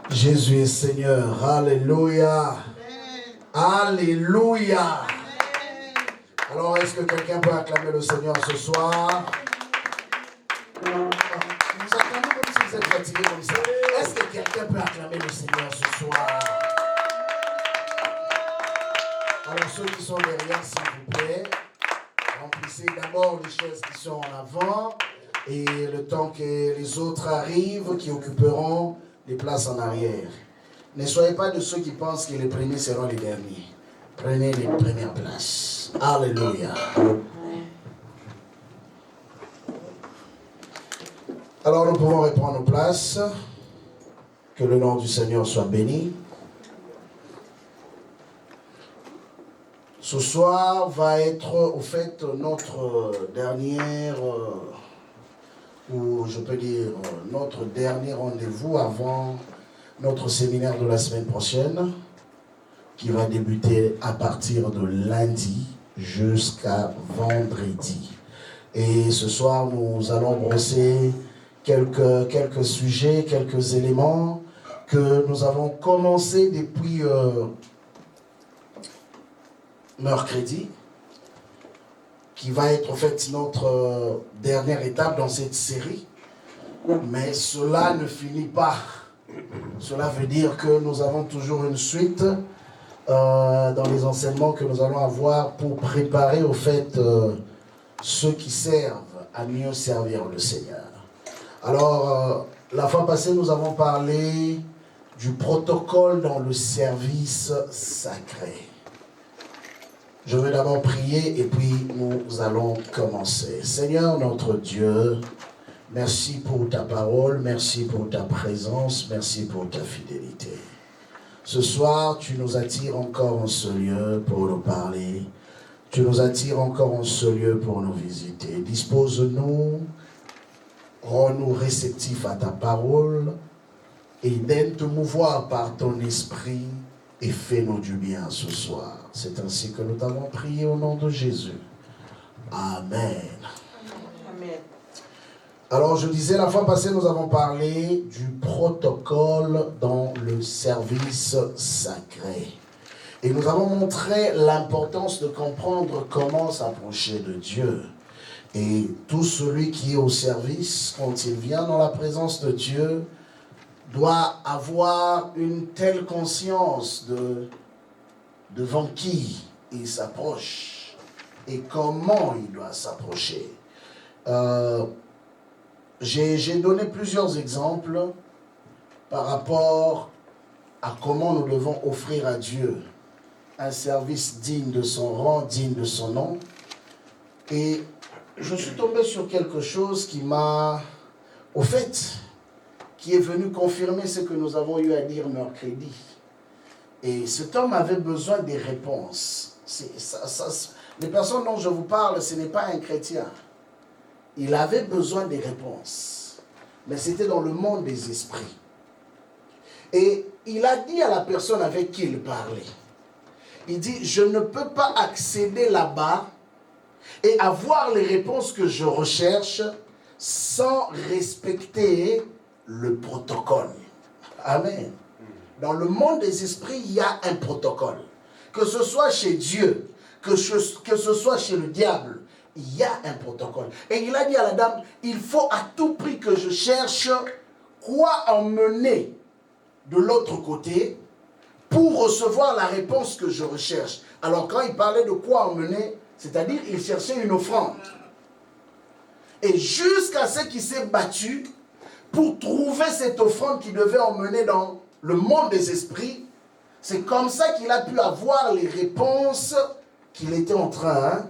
Jésus est Seigneur. Alléluia. Alléluia. Alors, est-ce que quelqu'un peut acclamer le Seigneur ce soir? Vous acclamez comme si vous êtes fatigué comme ça. Est-ce que quelqu'un peut acclamer le Seigneur ce soir? Alors, ceux qui sont derrière, s'il vous plaît, remplissez d'abord les chaises qui sont en avant et le temps que les autres arrivent, qui occuperont les places en arrière. Ne soyez pas de ceux qui pensent que les premiers seront les derniers. Prenez les premières places. Alléluia. Alors nous pouvons reprendre nos places. Que le nom du Seigneur soit béni. Ce soir va être au fait notre dernière, ou je peux dire notre dernier rendez-vous avant notre séminaire de la semaine prochaine, qui va débuter à partir de lundi jusqu'à vendredi. Et ce soir, nous allons brosser quelques sujets, quelques éléments que nous avons commencé depuis mercredi, qui va être en fait notre dernière étape dans cette série. Mais cela ne finit pas. Cela veut dire que nous avons toujours une suite dans les enseignements que nous allons avoir pour préparer au fait ceux qui servent à mieux servir le Seigneur. Alors, la fois passée, nous avons parlé du protocole dans le service sacré. Je vais d'abord prier et puis nous allons commencer. Seigneur notre Dieu, merci pour ta parole, merci pour ta présence, merci pour ta fidélité. Ce soir, tu nous attires encore en ce lieu pour nous parler. Tu nous attires encore en ce lieu pour nous visiter. Dispose-nous, rends-nous réceptifs à ta parole et donne te mouvoir par ton esprit et fais-nous du bien ce soir. C'est ainsi que nous t'avons prié au nom de Jésus. Amen. Amen. Alors, je disais, la fois passée, nous avons parlé du protocole dans le service sacré. Et nous avons montré l'importance de comprendre comment s'approcher de Dieu. Et tout celui qui est au service, quand il vient dans la présence de Dieu, doit avoir une telle conscience devant qui il s'approche et comment il doit s'approcher. J'ai donné plusieurs exemples par rapport à comment nous devons offrir à Dieu un service digne de son rang, digne de son nom. Et je suis tombé sur quelque chose qui m'a, au fait, qui est venu confirmer ce que nous avons eu à dire mercredi. Et cet homme avait besoin des réponses. Les personnes dont je vous parle, ce n'est pas un chrétien. Il avait besoin des réponses. Mais c'était dans le monde des esprits. Et il a dit à la personne avec qui il parlait, il dit, je ne peux pas accéder là-bas et avoir les réponses que je recherche sans respecter le protocole. Amen. Dans le monde des esprits, il y a un protocole. Que ce soit chez Dieu, que ce soit chez le diable, il y a un protocole. Et il a dit à la dame, il faut à tout prix que je cherche quoi emmener de l'autre côté pour recevoir la réponse que je recherche. Alors quand il parlait de quoi emmener, c'est-à-dire il cherchait une offrande. Et jusqu'à ce qu'il s'est battu pour trouver cette offrande qu'il devait emmener dans le monde des esprits, c'est comme ça qu'il a pu avoir les réponses qu'il était en train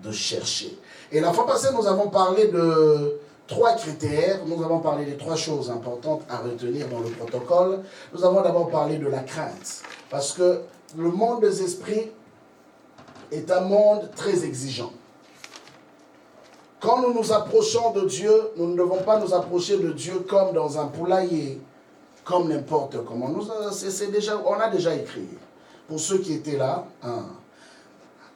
de chercher. Et la fois passée, nous avons parlé de 3 critères. Nous avons parlé des 3 choses importantes à retenir dans le protocole. Nous avons d'abord parlé de la crainte. Parce que le monde des esprits est un monde très exigeant. Quand nous nous approchons de Dieu, nous ne devons pas nous approcher de Dieu comme dans un poulailler, comme n'importe comment. On a déjà écrit. Pour ceux qui étaient là.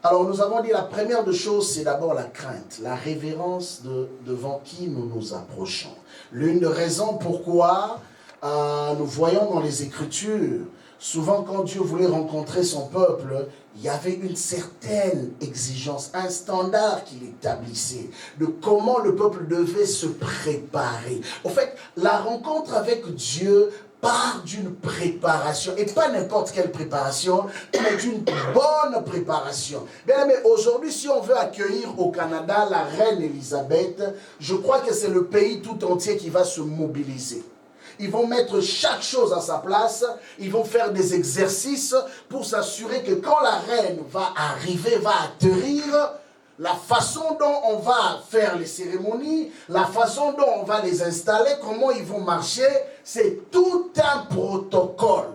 Alors nous avons dit la première des choses, c'est d'abord la crainte, la révérence devant qui nous nous approchons. L'une des raisons pourquoi nous voyons dans les Écritures, souvent quand Dieu voulait rencontrer son peuple, il y avait une certaine exigence, un standard qu'il établissait de comment le peuple devait se préparer. En fait, la rencontre avec Dieu part d'une préparation, et pas n'importe quelle préparation, mais d'une bonne préparation. Bien aimé, aujourd'hui, si on veut accueillir au Canada la reine Élisabeth, je crois que c'est le pays tout entier qui va se mobiliser. Ils vont mettre chaque chose à sa place, ils vont faire des exercices pour s'assurer que quand la reine va arriver, va atterrir, la façon dont on va faire les cérémonies, la façon dont on va les installer, comment ils vont marcher, c'est tout un protocole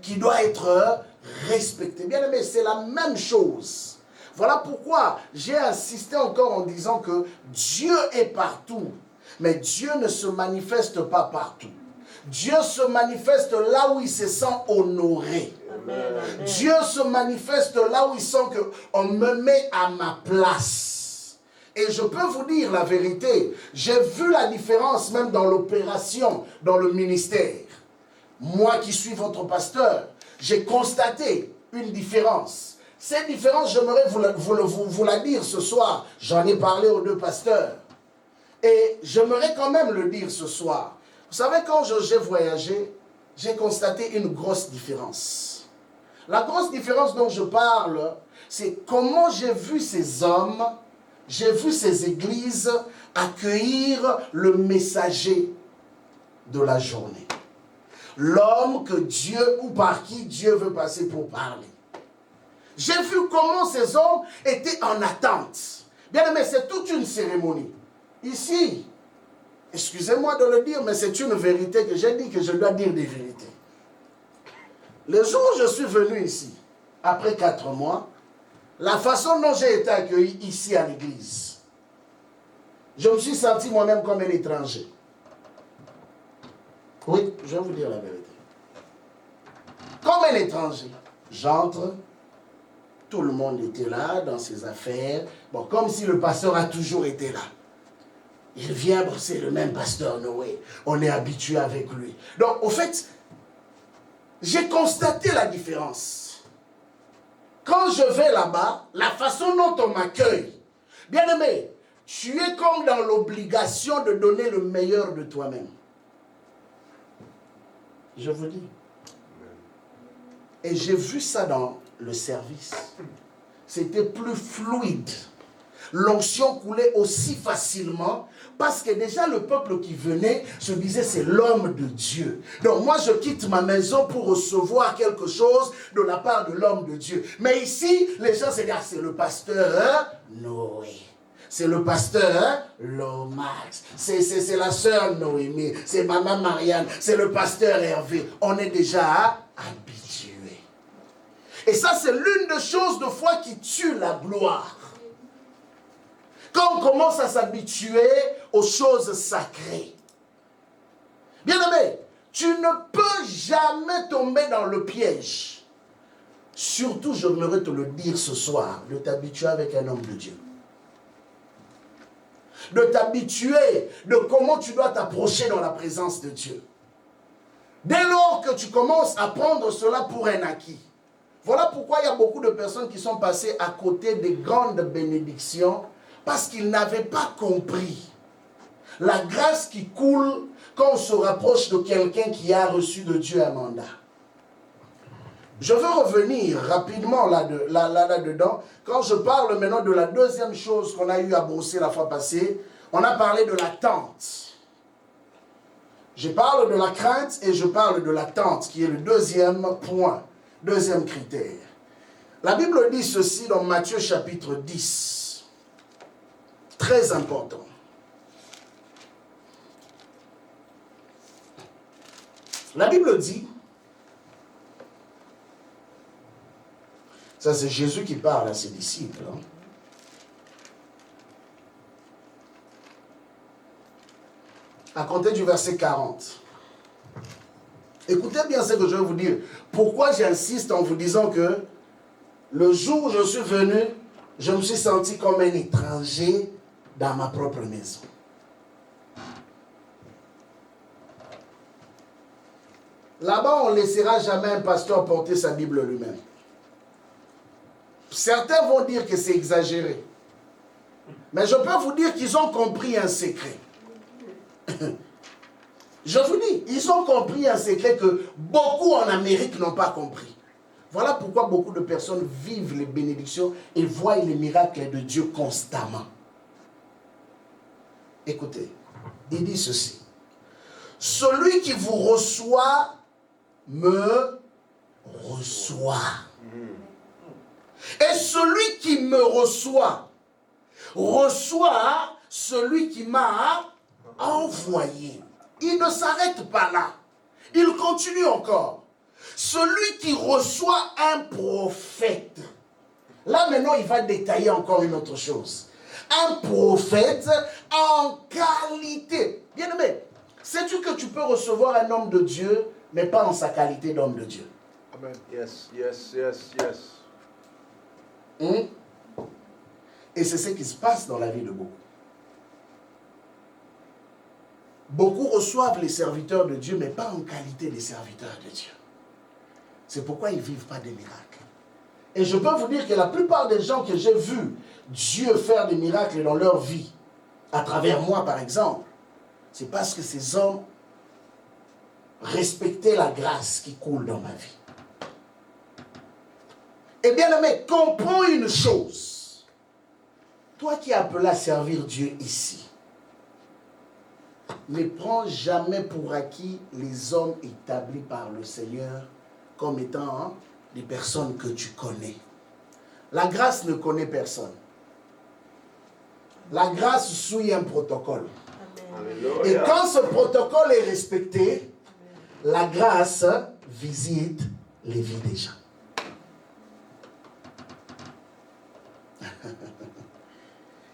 qui doit être respecté. Bien aimé, c'est la même chose. Voilà pourquoi j'ai insisté encore en disant que Dieu est partout, mais Dieu ne se manifeste pas partout. Dieu se manifeste là où il se sent honoré. Amen. Dieu se manifeste là où il sent qu'on me met à ma place. Et je peux vous dire la vérité, j'ai vu la différence même dans l'opération, dans le ministère. Moi qui suis votre pasteur, j'ai constaté une différence. Cette différence, j'aimerais vous la dire ce soir. J'en ai parlé aux deux pasteurs. Et j'aimerais quand même le dire ce soir. Vous savez, quand j'ai voyagé, j'ai constaté une grosse différence. La grosse différence dont je parle, c'est comment j'ai vu ces hommes, j'ai vu ces églises accueillir le messager de la journée. L'homme que Dieu, ou par qui Dieu veut passer pour parler. J'ai vu comment ces hommes étaient en attente. Bien aimé, c'est toute une cérémonie. Ici, excusez-moi de le dire, mais c'est une vérité que j'ai dit que je dois dire des vérités. Le jour où je suis venu ici, après 4 mois, la façon dont j'ai été accueilli ici à l'église, je me suis senti moi-même comme un étranger. Oui, je vais vous dire la vérité. Comme un étranger. J'entre, tout le monde était là dans ses affaires. Bon, comme si le pasteur a toujours été là. Il vient, c'est le même pasteur Noé. On est habitué avec lui. Donc, au fait, j'ai constaté la différence. Quand je vais là-bas, la façon dont on m'accueille, bien aimé, tu es comme dans l'obligation de donner le meilleur de toi-même. Je vous dis. Et j'ai vu ça dans le service. C'était plus fluide. L'onction coulait aussi facilement parce que déjà le peuple qui venait se disait c'est l'homme de Dieu. Donc moi je quitte ma maison pour recevoir quelque chose de la part de l'homme de Dieu. Mais ici les gens se disent ah, c'est le pasteur Noé. C'est le pasteur Lomax. C'est la sœur Noémie. C'est maman Marianne. C'est le pasteur Hervé. On est déjà habitué. Et ça c'est l'une des choses de foi qui tue la gloire. Quand on commence à s'habituer aux choses sacrées. Bien aimé, tu ne peux jamais tomber dans le piège. Surtout, j'aimerais te le dire ce soir, de t'habituer avec un homme de Dieu. De t'habituer de comment tu dois t'approcher dans la présence de Dieu. Dès lors que tu commences à prendre cela pour un acquis. Voilà pourquoi il y a beaucoup de personnes qui sont passées à côté des grandes bénédictions parce qu'ils n'avaient pas compris la grâce qui coule quand on se rapproche de quelqu'un qui a reçu de Dieu un mandat. Je veux revenir rapidement là-dedans. Quand je parle maintenant de la deuxième chose qu'on a eu à brosser la fois passée, on a parlé de l'attente. Je parle de la crainte et je parle de l'attente, qui est le deuxième point, deuxième critère. La Bible dit ceci dans Matthieu chapitre 10. Très important. La Bible dit, ça c'est Jésus qui parle à ses disciples. À compter du verset 40. Écoutez bien ce que je vais vous dire. Pourquoi j'insiste en vous disant que le jour où je suis venu, je me suis senti comme un étranger dans ma propre maison. Là-bas, on ne laissera jamais un pasteur porter sa Bible lui-même. Certains vont dire que c'est exagéré. Mais je peux vous dire qu'ils ont compris un secret. Je vous dis, ils ont compris un secret que beaucoup en Amérique n'ont pas compris. Voilà pourquoi beaucoup de personnes vivent les bénédictions et voient les miracles de Dieu constamment. Écoutez, il dit ceci. Celui qui vous reçoit me reçoit. Et celui qui me reçoit celui qui m'a envoyé. Il ne s'arrête pas là. Il continue encore. Celui qui reçoit un prophète. Là maintenant, il va détailler encore une autre chose. Un prophète en qualité. Bien aimé, sais-tu que tu peux recevoir un homme de Dieu, mais pas en sa qualité d'homme de Dieu? Amen. Yes, yes, yes, yes. Et c'est ce qui se passe dans la vie de beaucoup. Beaucoup reçoivent les serviteurs de Dieu, mais pas en qualité des serviteurs de Dieu. C'est pourquoi ils ne vivent pas des miracles. Et je peux vous dire que la plupart des gens que j'ai vus Dieu faire des miracles dans leur vie, à travers moi par exemple, c'est parce que ces hommes respectaient la grâce qui coule dans ma vie. Eh bien aimé, comprends une chose. Toi qui es appelé à servir Dieu ici, ne prends jamais pour acquis les hommes établis par le Seigneur comme étant des personnes que tu connais. La grâce ne connaît personne. La grâce suit un protocole. Amen. Et quand ce protocole est respecté, la grâce visite les vies des gens.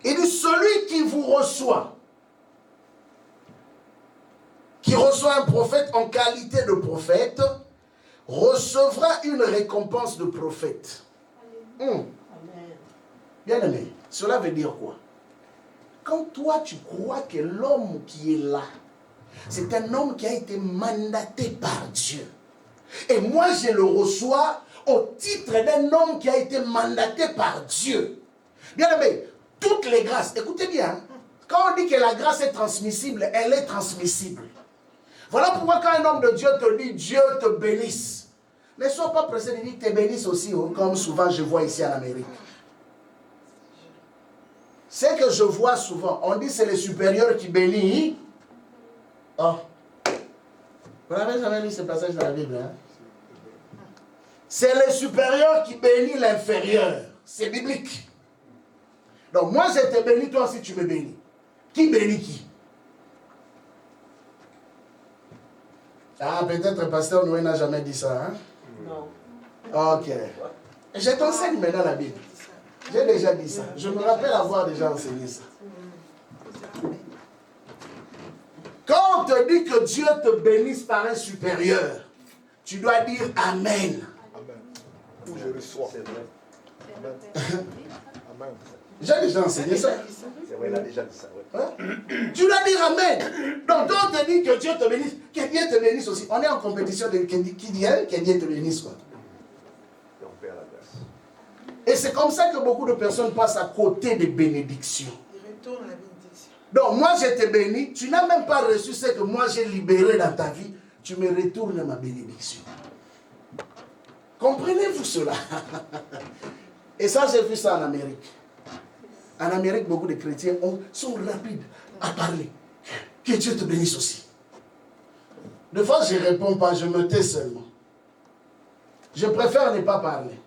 Il dit celui qui vous reçoit, qui reçoit un prophète en qualité de prophète, recevra une récompense de prophète. Bien aimé, cela veut dire quoi? Quand toi tu crois que l'homme qui est là, c'est un homme qui a été mandaté par Dieu, et moi je le reçois au titre d'un homme qui a été mandaté par Dieu. Bien aimé, toutes les grâces, écoutez bien, quand on dit que la grâce est transmissible, elle est transmissible. Voilà pourquoi quand un homme de Dieu te dit Dieu te bénisse, ne sois pas pressé de dire que te bénisse aussi, comme souvent je vois ici en Amérique. C'est que je vois souvent, on dit c'est les supérieurs qui bénissent. Oh, vous n'avez jamais lu ce passage dans la Bible, hein? C'est les supérieurs qui bénissent l'inférieur. C'est biblique. Donc moi je te bénis, toi aussi tu me bénis. Qui bénit qui? Ah, peut-être pasteur Noé n'a jamais dit ça, hein? Non. Ok. Je t'enseigne maintenant la Bible. J'ai déjà dit ça. Je me rappelle avoir déjà enseigné ça. Quand on te dit que Dieu te bénisse par un supérieur, tu dois dire Amen. Amen. Où je reçois. C'est vrai. Amen. Amen. J'ai déjà enseigné ça. C'est vrai, il a déjà dit ça. Ouais. Hein? Tu dois dire Amen. Donc, quand on te dit que Dieu te bénisse, que Dieu te bénisse aussi. On est en compétition de qui dit que Dieu te bénisse, quoi. Et on perd la grâce. Et c'est comme ça que beaucoup de personnes passent à côté des bénédictions. Ils retournent à la bénédiction. Donc, moi, je te bénis. Tu n'as même pas reçu ce que moi, j'ai libéré dans ta vie. Tu me retournes ma bénédiction. Comprenez-vous cela? Et ça, j'ai vu ça en Amérique. En Amérique, beaucoup de chrétiens sont rapides à parler. Que Dieu te bénisse aussi. Des fois, je ne réponds pas, je me tais seulement. Je préfère ne pas parler.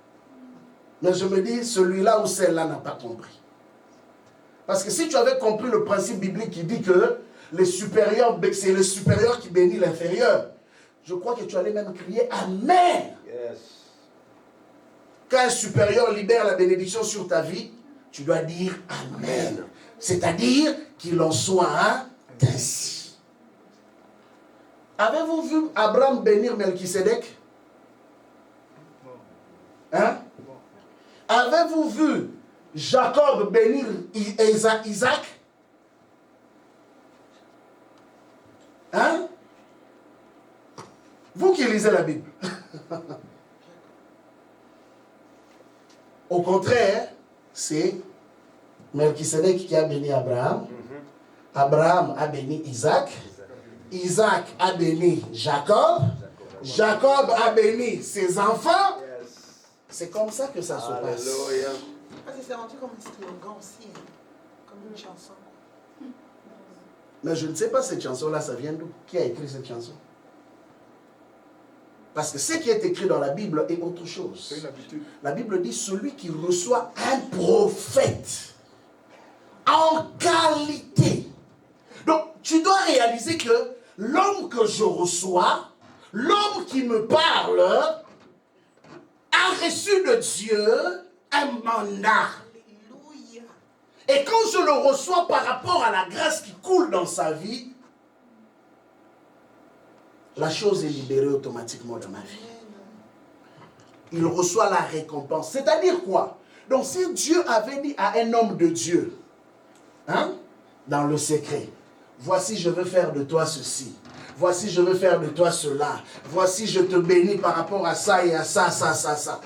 Mais je me dis, celui-là ou celle-là n'a pas compris. Parce que si tu avais compris le principe biblique qui dit que les supérieurs, c'est le supérieur qui bénit l'inférieur, je crois que tu allais même crier Amen. Yes. Quand un supérieur libère la bénédiction sur ta vie, tu dois dire Amen. C'est-à-dire qu'il en soit ainsi. Avez-vous vu Abraham bénir Melchisédek? Hein? Avez-vous vu Jacob bénir Isaac? Hein? Vous qui lisez la Bible. Au contraire, c'est Melchisedec qui a béni Abraham. Abraham a béni Isaac. Isaac a béni Jacob. Jacob a béni ses enfants. C'est comme ça que ça se passe. C'est rendu comme un slogan aussi, hein, comme une chanson. Mais je ne sais pas cette chanson-là, ça vient d'où? Qui a écrit cette chanson? Parce que ce qui est écrit dans la Bible est autre chose. C'est une habitude. La Bible dit celui qui reçoit un prophète en qualité. Donc, tu dois réaliser que l'homme que je reçois, l'homme qui me parle, a reçu de Dieu un mandat. Alléluia. Et quand je le reçois par rapport à la grâce qui coule dans sa vie, la chose est libérée automatiquement dans ma vie. Il reçoit la récompense. C'est-à-dire quoi? Donc si Dieu avait dit à un homme de Dieu, hein, dans le secret, voici je veux faire de toi ceci, voici je veux faire de toi cela, voici je te bénis par rapport à ça et à ça, ça, ça, ça.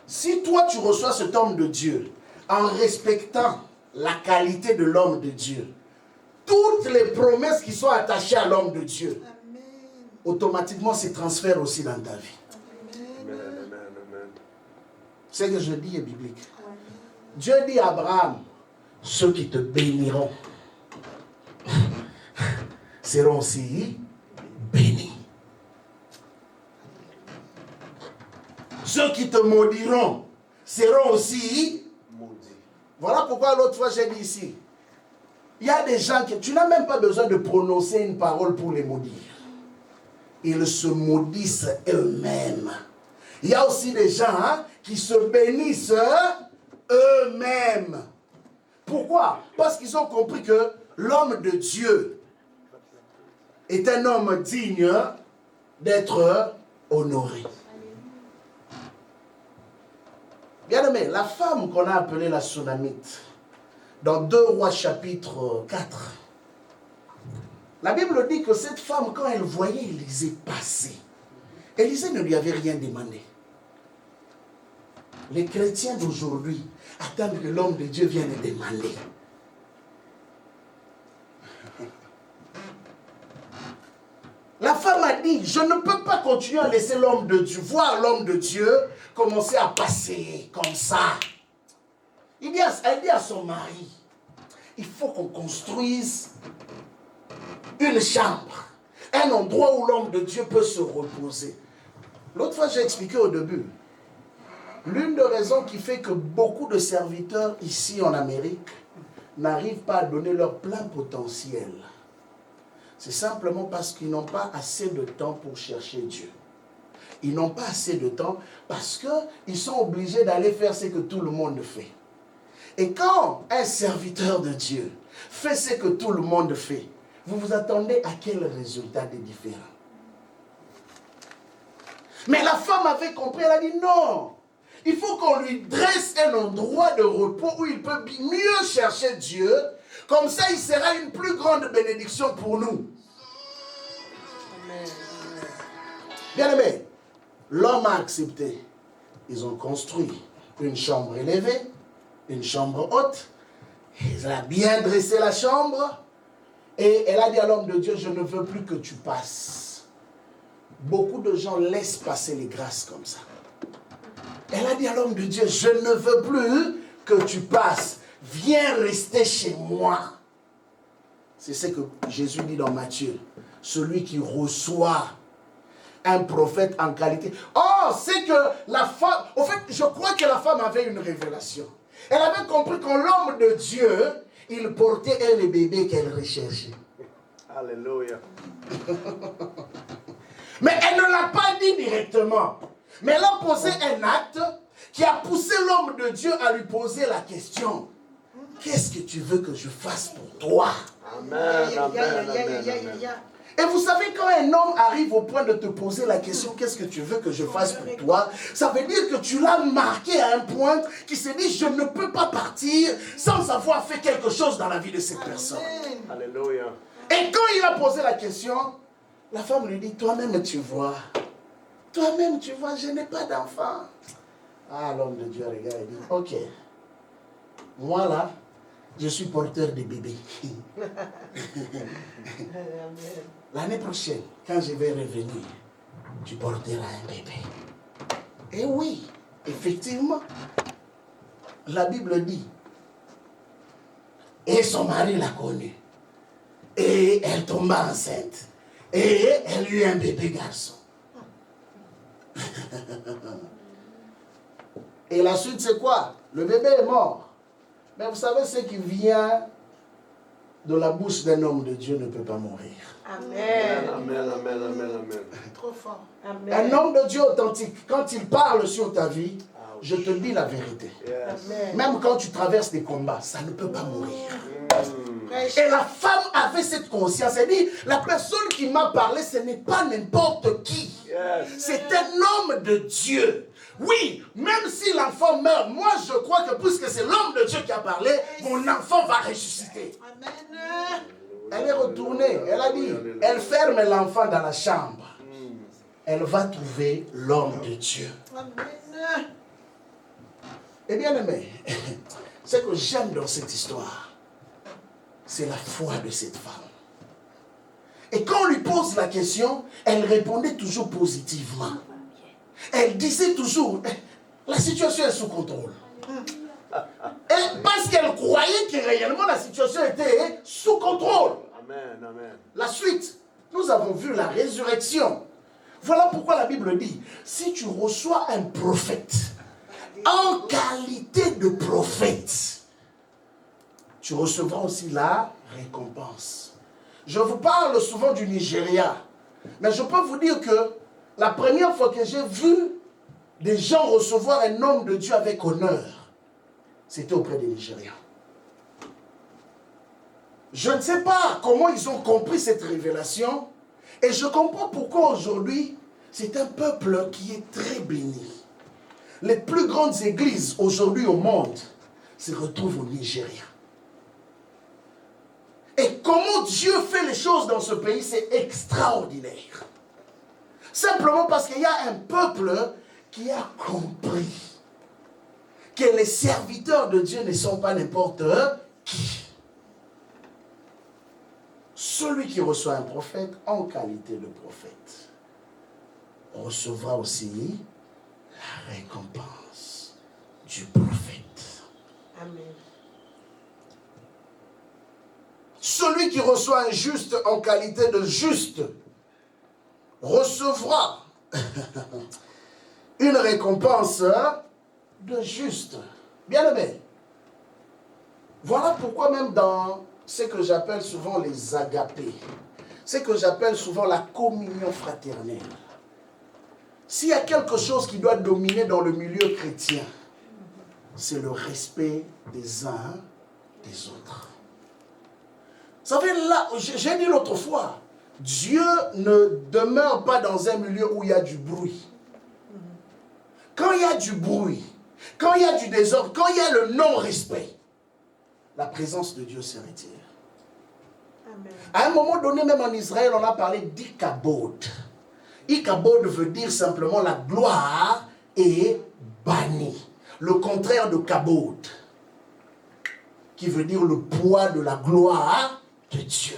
Si toi tu reçois cet homme de Dieu en respectant la qualité de l'homme de Dieu, toutes les promesses qui sont attachées à l'homme de Dieu, Amen. automatiquement se transfèrent aussi dans ta vie. Amen, amen, amen. Ce que je dis est biblique. Dieu dit à Abraham, ceux qui te béniront seront aussi bénis. Ceux qui te maudiront seront aussi Maudit. Voilà pourquoi l'autre fois j'ai dit ici, il y a des gens qui, tu n'as même pas besoin de prononcer une parole pour les maudire. Ils se maudissent eux-mêmes. Il y a aussi des gens qui se bénissent eux-mêmes. Pourquoi? Parce qu'ils ont compris que l'homme de Dieu est un homme digne d'être honoré. Bien aimé, la femme qu'on a appelée la Sunamite, dans 2 Rois chapitre 4, la Bible dit que cette femme, quand elle voyait Élisée passer, Élisée ne lui avait rien demandé. Les chrétiens d'aujourd'hui attendent que l'homme de Dieu vienne demander. La femme a dit, je ne peux pas continuer à laisser l'homme de Dieu, voir l'homme de Dieu commencer à passer comme ça. Elle dit à son mari, il faut qu'on construise une chambre, un endroit où l'homme de Dieu peut se reposer. L'autre fois, j'ai expliqué au début, l'une des raisons qui fait que beaucoup de serviteurs ici en Amérique n'arrivent pas à donner leur plein potentiel, c'est simplement parce qu'ils n'ont pas assez de temps pour chercher Dieu. Ils n'ont pas assez de temps parce qu'ils sont obligés d'aller faire ce que tout le monde fait. Et quand un serviteur de Dieu fait ce que tout le monde fait, vous vous attendez à quel résultat de différent? Mais la femme avait compris, elle a dit non. Il faut qu'on lui dresse un endroit de repos où il peut mieux chercher Dieu. Comme ça, il sera une plus grande bénédiction pour nous. Amen. Bien aimé, l'homme a accepté. Ils ont construit une chambre élevée, une chambre haute. Elle a bien dressé la chambre. Et elle a dit à l'homme de Dieu, je ne veux plus que tu passes. Beaucoup de gens laissent passer les grâces comme ça. Elle a dit à l'homme de Dieu, je ne veux plus que tu passes. Viens rester chez moi. C'est ce que Jésus dit dans Matthieu. Celui qui reçoit un prophète en qualité. Oh, c'est que la femme... En fait, je crois que la femme avait une révélation. Elle avait compris que l'homme de Dieu, il portait un bébé qu'elle recherchait. Alléluia. Mais elle ne l'a pas dit directement. Mais elle a posé un acte qui a poussé l'homme de Dieu à lui poser la question. Qu'est-ce que tu veux que je fasse pour toi? Amen, amen, amen. Et vous savez, quand un homme arrive au point de te poser la question, qu'est-ce que tu veux que je fasse pour toi? Ça veut dire que tu l'as marqué à un point qui se dit, je ne peux pas partir sans avoir fait quelque chose dans la vie de cette personne. Alléluia. Et quand il a posé la question, la femme lui dit, toi-même tu vois, toi-même, tu vois, je n'ai pas d'enfant. Ah, l'homme de Dieu regarde, il dit, ok, moi là, je suis porteur de bébés. L'année prochaine, quand je vais revenir, tu porteras un bébé. Et oui, effectivement, la Bible dit, et son mari l'a connue, et elle tomba enceinte, et elle eut un bébé garçon. Et la suite, c'est quoi? Le bébé est mort. Mais vous savez, ce qui vient de la bouche d'un homme de Dieu ne peut pas mourir. Amen. Amen, amen, amen, amen. Trop fort. Un Amen. homme de Dieu authentique, quand il parle sur ta vie, je te dis la vérité. Yes. Amen. Même quand tu traverses des combats, ça ne peut pas mourir. Prêche. Et la femme avait cette conscience. Elle dit, la personne qui m'a parlé, ce n'est pas n'importe qui. Yes. C'est un homme de Dieu. Oui, même si l'enfant meurt, moi je crois que puisque c'est l'homme de Dieu qui a parlé, mon enfant va ressusciter. Amen. Elle est retournée, elle a dit, elle ferme l'enfant dans la chambre. Elle va trouver l'homme de Dieu. Amen. Et bien aimé, ce que j'aime dans cette histoire, c'est la foi de cette femme. Et quand on lui pose la question, elle répondait toujours positivement. Elle disait toujours, la situation est sous contrôle. Et parce qu'elle croyait que réellement la situation était sous contrôle. Amen, amen. La suite, nous avons vu la résurrection. Voilà pourquoi la Bible dit, si tu reçois un prophète, en qualité de prophète, tu recevras aussi la récompense. Je vous parle souvent du Nigeria, mais je peux vous dire que la première fois que j'ai vu des gens recevoir un homme de Dieu avec honneur, c'était auprès des Nigérians. Je ne sais pas comment ils ont compris cette révélation, et je comprends pourquoi aujourd'hui, c'est un peuple qui est très béni. Les plus grandes églises aujourd'hui au monde se retrouvent au Nigeria. Et comment Dieu fait les choses dans ce pays, c'est extraordinaire. Simplement parce qu'il y a un peuple qui a compris que les serviteurs de Dieu ne sont pas n'importe qui. Celui qui reçoit un prophète en qualité de prophète recevra aussi la récompense du prophète. Amen. Celui qui reçoit un juste en qualité de juste recevra une récompense de juste. Bien aimé. Voilà pourquoi même dans ce que j'appelle souvent les agapés, ce que j'appelle souvent la communion fraternelle, s'il y a quelque chose qui doit dominer dans le milieu chrétien, c'est le respect des uns des autres. Vous savez, là, j'ai dit l'autre fois, Dieu ne demeure pas dans un milieu où il y a du bruit. Quand il y a du bruit, quand il y a du désordre, quand il y a le non-respect, la présence de Dieu se retire. Amen. À un moment donné, même en Israël, on a parlé d'Ikabod. Ikabod veut dire simplement la gloire est bannie. Le contraire de Kabod, qui veut dire le poids de la gloire de Dieu.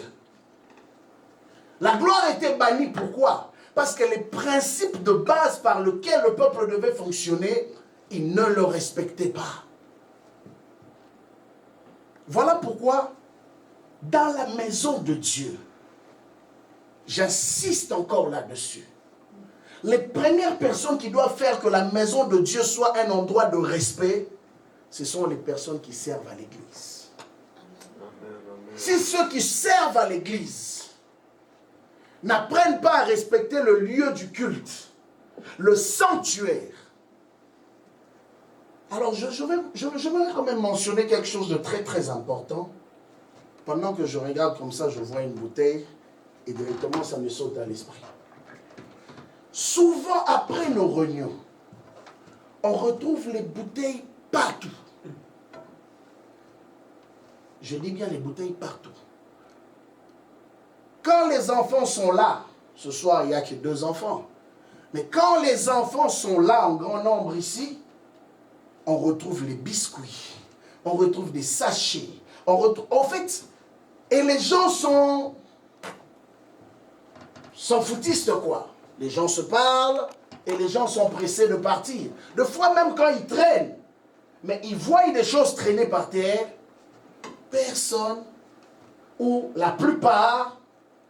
La gloire était bannie, pourquoi? Parce que les principes de base par lesquels le peuple devait fonctionner, ils ne le respectaient pas. Voilà pourquoi, dans la maison de Dieu, j'insiste encore là-dessus, les premières personnes qui doivent faire que la maison de Dieu soit un endroit de respect, ce sont les personnes qui servent à l'église. Si ceux qui servent à l'église n'apprennent pas à respecter le lieu du culte, le sanctuaire, alors je vais quand même mentionner quelque chose de très très important. Pendant que je regarde comme ça, je vois une bouteille et directement ça me saute à l'esprit. Souvent après nos réunions, on retrouve les bouteilles partout. Je dis bien les bouteilles partout. Quand les enfants sont là, ce soir il n'y a que 2 enfants, Mais quand les enfants sont là en grand nombre ici, on retrouve les biscuits, on retrouve des sachets, en fait, et les gens s'en foutistes quoi. Les gens se parlent et les gens sont pressés de partir. Des fois même quand ils traînent, mais ils voient des choses traîner par terre, personne ou la plupart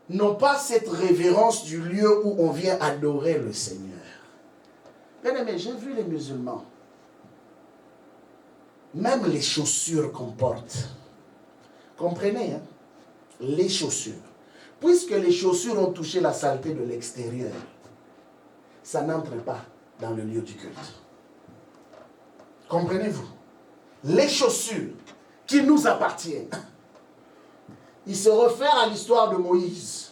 n'ont pas cette révérence du lieu où on vient adorer le Seigneur. Bien aimé, j'ai vu les musulmans. Même les chaussures qu'on porte. Comprenez, hein? Les chaussures. Puisque les chaussures ont touché la saleté de l'extérieur, ça n'entre pas dans le lieu du culte. Comprenez-vous? Les chaussures qui nous appartiennent. Il se réfère à l'histoire de Moïse.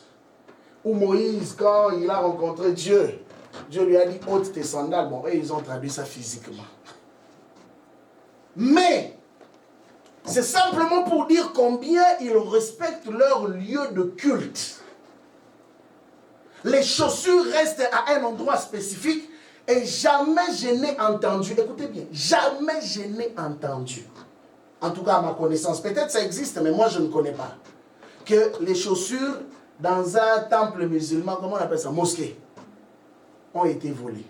Où Moïse, quand il a rencontré Dieu, Dieu lui a dit, ôte tes sandales. Bon, et ils ont traduit ça physiquement. Mais, c'est simplement pour dire combien ils respectent leur lieu de culte. Les chaussures restent à un endroit spécifique et jamais je n'ai entendu, écoutez bien, jamais je n'ai entendu, en tout cas à ma connaissance, peut-être ça existe, mais moi je ne connais pas, que les chaussures dans un temple musulman, comment on appelle ça, mosquée, ont été volées.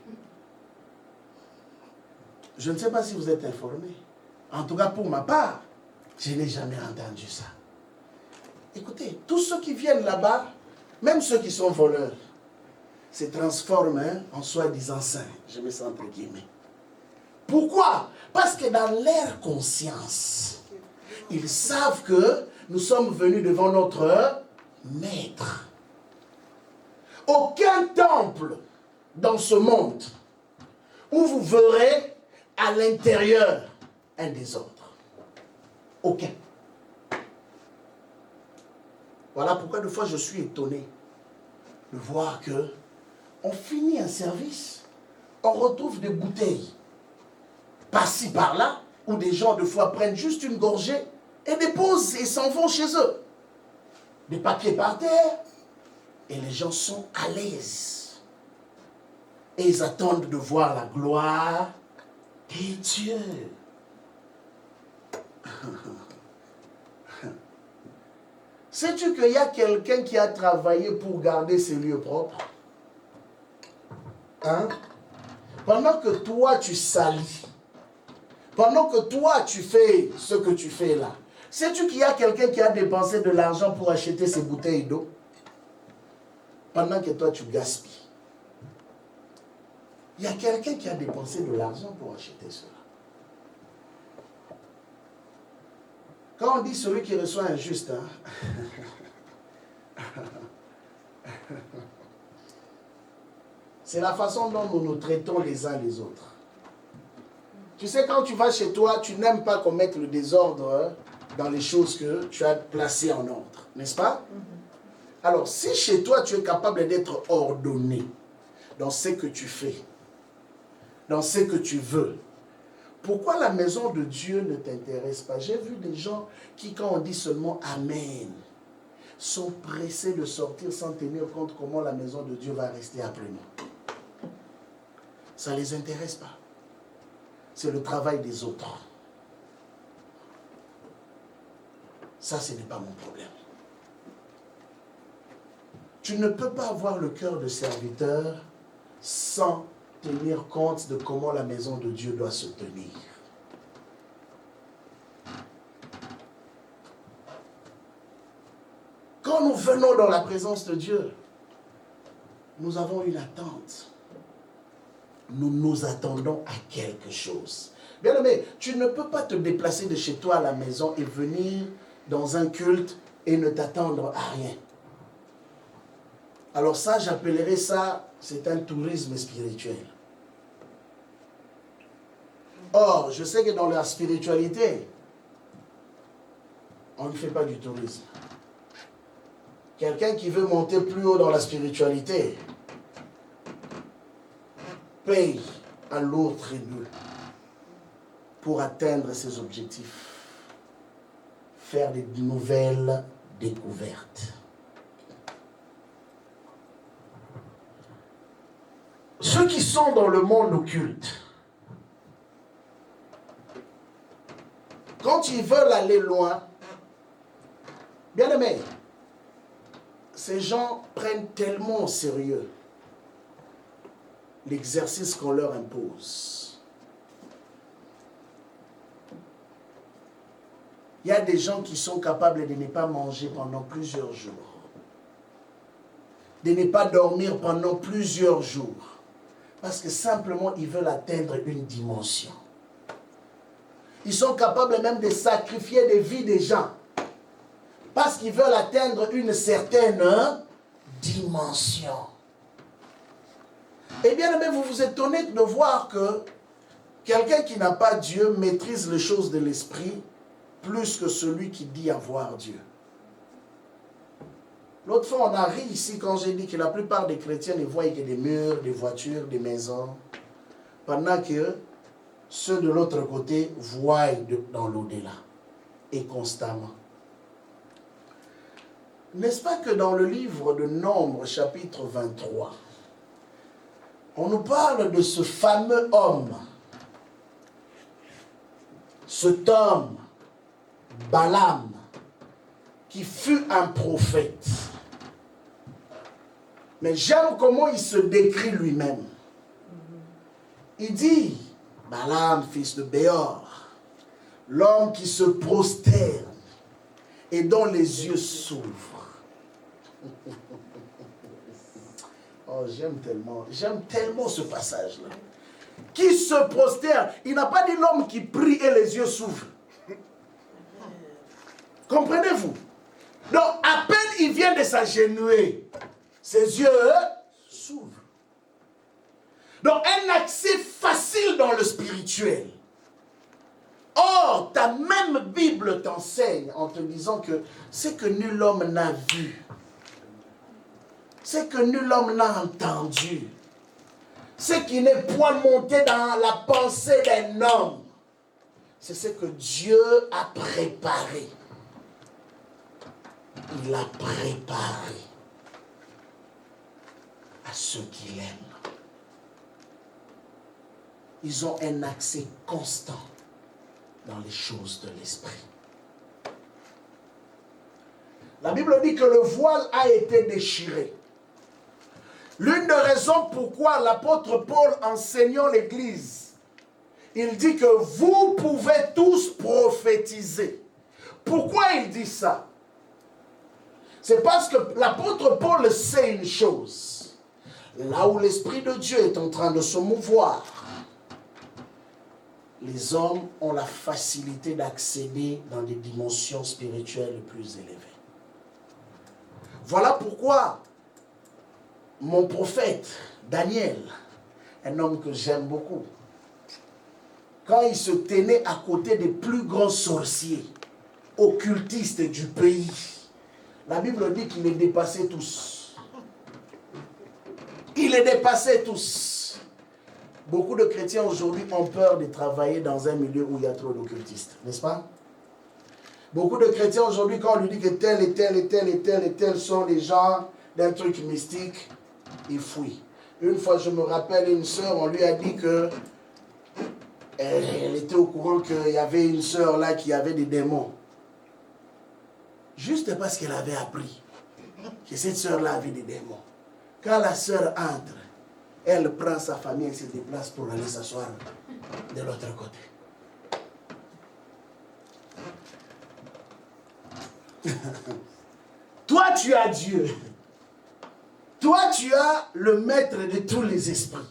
Je ne sais pas si vous êtes informés. En tout cas, pour ma part, je n'ai jamais entendu ça. Écoutez, tous ceux qui viennent là-bas, même ceux qui sont voleurs, se transforment en soi-disant saints. Je mets ça entre guillemets. Pourquoi? Parce que dans leur conscience, ils savent que nous sommes venus devant notre Maître. Aucun temple dans ce monde où vous verrez à l'intérieur un désordre. Aucun. Voilà pourquoi des fois je suis étonné de voir que on finit un service, on retrouve des bouteilles par-ci par-là, où des gens des fois prennent juste une gorgée et déposent et s'en vont chez eux. Des papiers par terre, et les gens sont à l'aise. Et ils attendent de voir la gloire de Dieu. Sais-tu qu'il y a quelqu'un qui a travaillé pour garder ses lieux propres? Hein? Pendant que toi tu salis, pendant que toi tu fais ce que tu fais là, sais-tu qu'il y a quelqu'un qui a dépensé de l'argent pour acheter ces bouteilles d'eau? Pendant que toi tu gaspilles. Il y a quelqu'un qui a dépensé de l'argent pour acheter cela. Quand on dit celui qui reçoit un juste, hein? C'est la façon dont nous nous traitons les uns les autres. Tu sais, quand tu vas chez toi, tu n'aimes pas qu'on mette le désordre dans les choses que tu as placées en ordre, n'est-ce pas? Alors, si chez toi, tu es capable d'être ordonné dans ce que tu fais, dans ce que tu veux, pourquoi la maison de Dieu ne t'intéresse pas? J'ai vu des gens qui, quand on dit seulement Amen, sont pressés de sortir sans tenir compte comment la maison de Dieu va rester après nous. Ça ne les intéresse pas. C'est le travail des autres. Ça, ce n'est pas mon problème. Tu ne peux pas avoir le cœur de serviteur sans tenir compte de comment la maison de Dieu doit se tenir. Quand nous venons dans la présence de Dieu, nous avons une attente. Nous nous attendons à quelque chose. Bien aimé, tu ne peux pas te déplacer de chez toi à la maison et venir dans un culte et ne t'attendre à rien. Alors ça, j'appellerais ça, c'est un tourisme spirituel. Or, je sais que dans la spiritualité, on ne fait pas du tourisme. Quelqu'un qui veut monter plus haut dans la spiritualité paye un lourd tribut pour atteindre ses objectifs, faire de nouvelles découvertes. Ce sont dans le monde occulte, quand ils veulent aller loin, bien aimé, ces gens prennent tellement au sérieux l'exercice qu'on leur impose. Il y a des gens qui sont capables de ne pas manger pendant plusieurs jours, de ne pas dormir pendant plusieurs jours, parce que simplement ils veulent atteindre une dimension. Ils sont capables même de sacrifier des vies des gens, parce qu'ils veulent atteindre une certaine dimension. Et bien aimé, vous vous étonnez de voir que quelqu'un qui n'a pas Dieu maîtrise les choses de l'esprit plus que celui qui dit avoir Dieu. L'autre fois, on a ri ici quand j'ai dit que la plupart des chrétiens ne voient que des murs, des voitures, des maisons, pendant que ceux de l'autre côté voient dans l'au-delà, et constamment. N'est-ce pas que dans le livre de Nombres, chapitre 23, on nous parle de ce fameux homme, cet homme, Balaam, qui fut un prophète. Mais j'aime comment il se décrit lui-même. Il dit, Balaam, fils de Béor, l'homme qui se prosterne et dont les yeux s'ouvrent. Oh, j'aime tellement ce passage-là. Qui se prosterne. Il n'a pas dit l'homme qui prie et les yeux s'ouvrent. Comprenez-vous? Donc, à peine il vient de s'agenouiller, ses yeux s'ouvrent. Donc, un accès facile dans le spirituel. Or, ta même Bible t'enseigne en te disant que c'est que nul homme n'a vu, c'est que nul homme n'a entendu, ce qui n'est point monté dans la pensée d'un homme, c'est ce que Dieu a préparé. Il a préparé à ceux qui l'aiment. Ils ont un accès constant dans les choses de l'esprit. La Bible dit que le voile a été déchiré. L'une des raisons pourquoi l'apôtre Paul, enseignant l'Église, il dit que vous pouvez tous prophétiser. Pourquoi il dit ça? C'est parce que l'apôtre Paul sait une chose. Là où l'Esprit de Dieu est en train de se mouvoir, les hommes ont la facilité d'accéder dans des dimensions spirituelles plus élevées. Voilà pourquoi mon prophète, Daniel, un homme que j'aime beaucoup, quand il se tenait à côté des plus grands sorciers, occultistes du pays, la Bible dit qu'il les dépassait tous. Il les dépassait tous. Beaucoup de chrétiens aujourd'hui ont peur de travailler dans un milieu où il y a trop d'occultistes, n'est-ce pas? Beaucoup de chrétiens aujourd'hui, quand on lui dit que tel et tel et tel et tel et tel sont les gens d'un truc mystique, ils fuient. Une fois, je me rappelle, une sœur, on lui a dit que elle était au courant qu'il y avait une sœur là qui avait des démons. Juste parce qu'elle avait appris que cette sœur-là avait des démons. Quand la sœur entre, elle prend sa famille et se déplace pour aller s'asseoir de l'autre côté. Toi, tu as Dieu. Toi, tu as le maître de tous les esprits.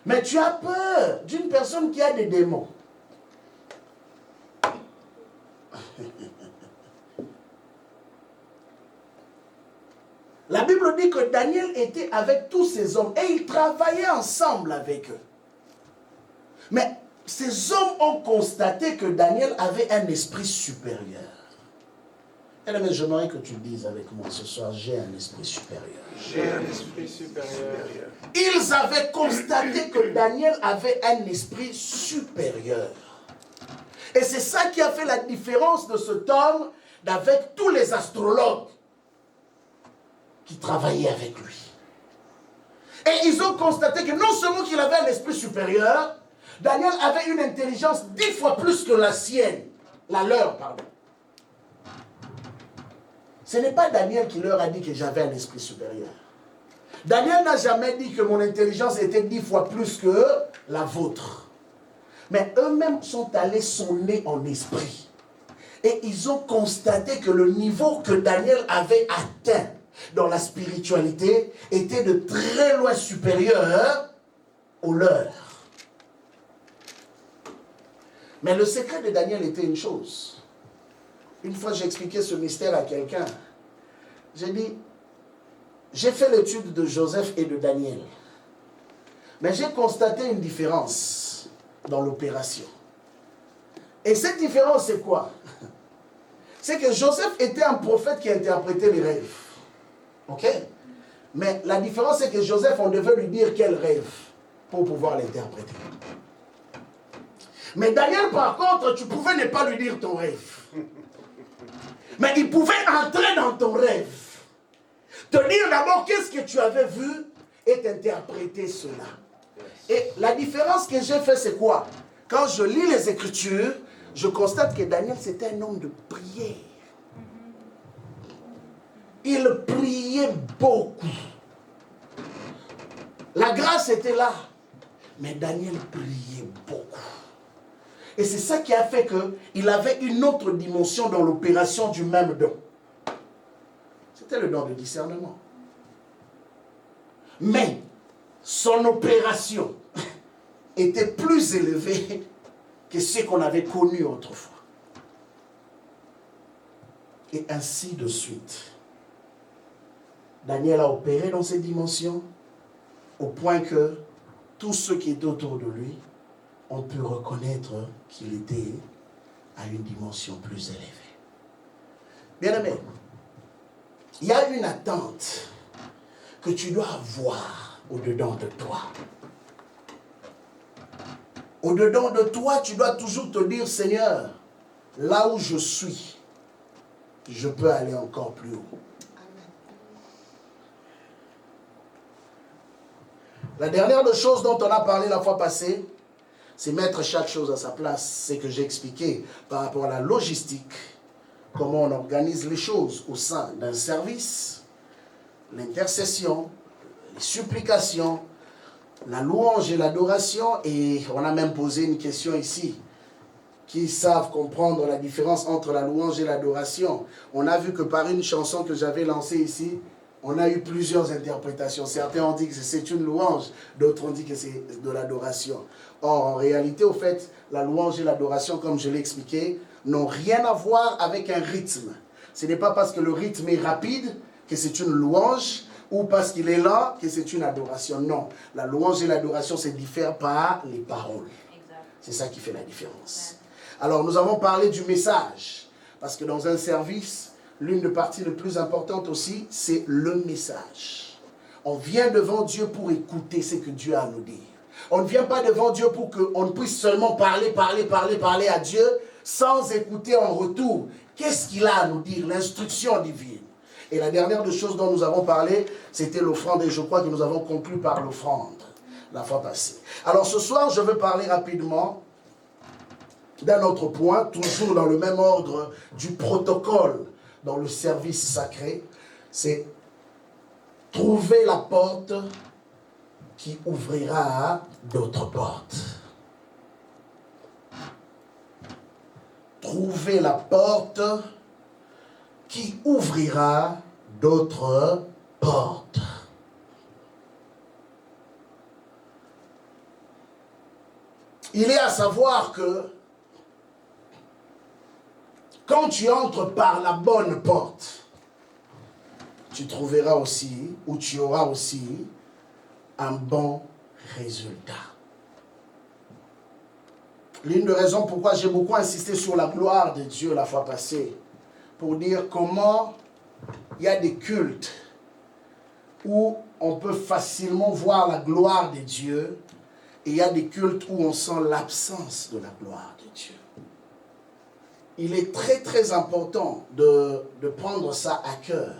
Mais tu as peur d'une personne qui a des démons. La Bible dit que Daniel était avec tous ces hommes et ils travaillaient ensemble avec eux. Mais ces hommes ont constaté que Daniel avait un esprit supérieur. Et là, j'aimerais que tu dises avec moi ce soir, j'ai un esprit supérieur. J'ai un esprit supérieur. Ils avaient constaté que Daniel avait un esprit supérieur. Et c'est ça qui a fait la différence de cet homme d'avec tous les astrologues qui travaillaient avec lui. Et ils ont constaté que non seulement qu'il avait un esprit supérieur, Daniel avait une intelligence 10 fois plus que la sienne. La leur, pardon. Ce n'est pas Daniel qui leur a dit que j'avais un esprit supérieur. Daniel n'a jamais dit que mon intelligence était 10 fois plus que la vôtre. Mais eux-mêmes sont allés sonner en esprit. Et ils ont constaté que le niveau que Daniel avait atteint dans la spiritualité était de très loin supérieur au leur. Mais le secret de Daniel était une chose. Une fois j'ai expliqué ce mystère à quelqu'un. J'ai dit, j'ai fait l'étude de Joseph et de Daniel. Mais j'ai constaté une différence dans l'opération. Et cette différence, c'est quoi? C'est que Joseph était un prophète qui interprétait les rêves. Ok? Mais la différence, c'est que Joseph, on devait lui dire quel rêve pour pouvoir l'interpréter. Mais Daniel, par contre, tu pouvais ne pas lui dire ton rêve. Mais il pouvait entrer dans ton rêve. Te dire d'abord qu'est-ce que tu avais vu et t'interpréter cela. Et la différence que j'ai fait, c'est quoi? Quand je lis les Écritures, je constate que Daniel, c'était un homme de prière. Il priait beaucoup. La grâce était là. Mais Daniel priait beaucoup. Et c'est ça qui a fait qu'il avait une autre dimension dans l'opération du même don. C'était le don de discernement. Mais son opération était plus élevée que ce qu'on avait connu autrefois. Et ainsi de suite. Daniel a opéré dans ces dimensions au point que tous ceux qui étaient autour de lui ont pu reconnaître qu'il était à une dimension plus élevée. Bien-aimé, il y a une attente que tu dois avoir au-dedans de toi. Au-dedans de toi, tu dois toujours te dire, Seigneur, là où je suis, je peux aller encore plus haut. La dernière des choses dont on a parlé la fois passée, c'est mettre chaque chose à sa place. C'est que j'ai expliqué par rapport à la logistique, comment on organise les choses au sein d'un service, l'intercession, les supplications, la louange et l'adoration. Et on a même posé une question ici. Qui savent comprendre la différence entre la louange et l'adoration. On a vu que par une chanson que j'avais lancée ici, on a eu plusieurs interprétations. Certains ont dit que c'est une louange, d'autres ont dit que c'est de l'adoration. Or, en réalité, au fait, la louange et l'adoration, comme je l'ai expliqué, n'ont rien à voir avec un rythme. Ce n'est pas parce que le rythme est rapide que c'est une louange, ou parce qu'il est lent que c'est une adoration. Non, la louange et l'adoration se diffèrent par les paroles. C'est ça qui fait la différence. Alors, nous avons parlé du message, parce que dans un service, l'une des parties les plus importantes aussi, c'est le message. On vient devant Dieu pour écouter ce que Dieu a à nous dire. On ne vient pas devant Dieu pour qu'on puisse seulement parler à Dieu sans écouter en retour. Qu'est-ce qu'il a à nous dire? L'instruction divine. Et la dernière des choses dont nous avons parlé, c'était l'offrande. Et je crois que nous avons conclu par l'offrande la fois passée. Alors ce soir, je veux parler rapidement d'un autre point, toujours dans le même ordre du protocole dans le service sacré, c'est trouver la porte qui ouvrira d'autres portes. Trouver la porte qui ouvrira d'autres portes. Il est à savoir que quand tu entres par la bonne porte, tu trouveras aussi, ou tu auras aussi, un bon résultat. L'une des raisons pourquoi j'ai beaucoup insisté sur la gloire de Dieu la fois passée, pour dire comment il y a des cultes où on peut facilement voir la gloire de Dieu, et il y a des cultes où on sent l'absence de la gloire de Dieu. Il est très très important de prendre ça à cœur.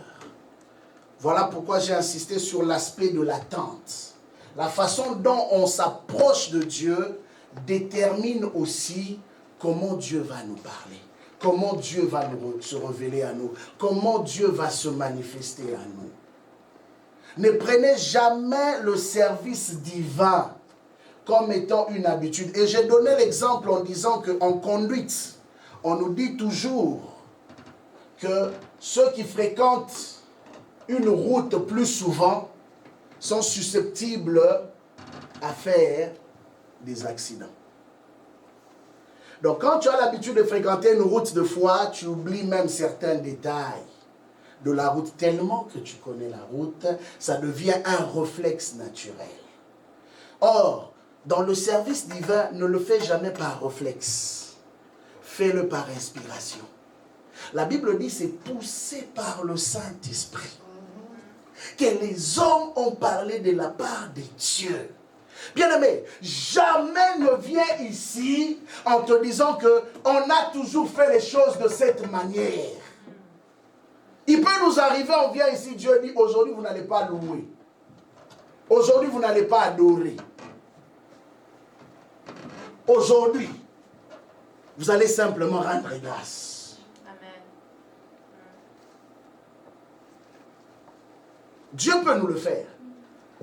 Voilà pourquoi j'ai insisté sur l'aspect de l'attente. La façon dont on s'approche de Dieu détermine aussi comment Dieu va nous parler, comment Dieu va se révéler à nous, comment Dieu va se manifester à nous. Ne prenez jamais le service divin comme étant une habitude. Et j'ai donné l'exemple en disant qu'en conduite, on nous dit toujours que ceux qui fréquentent une route plus souvent sont susceptibles à faire des accidents. Donc quand tu as l'habitude de fréquenter une route de foi, tu oublies même certains détails de la route tellement que tu connais la route, ça devient un réflexe naturel. Or, dans le service divin, ne le fais jamais par réflexe. Fais-le par inspiration. La Bible dit c'est poussé par le Saint-Esprit que les hommes ont parlé de la part de Dieu. Bien-aimé, jamais ne viens ici en te disant qu'on a toujours fait les choses de cette manière. Il peut nous arriver, on vient ici, Dieu dit, aujourd'hui vous n'allez pas louer. Aujourd'hui vous n'allez pas adorer. Aujourd'hui, vous allez simplement rendre grâce. Amen. Dieu peut nous le faire.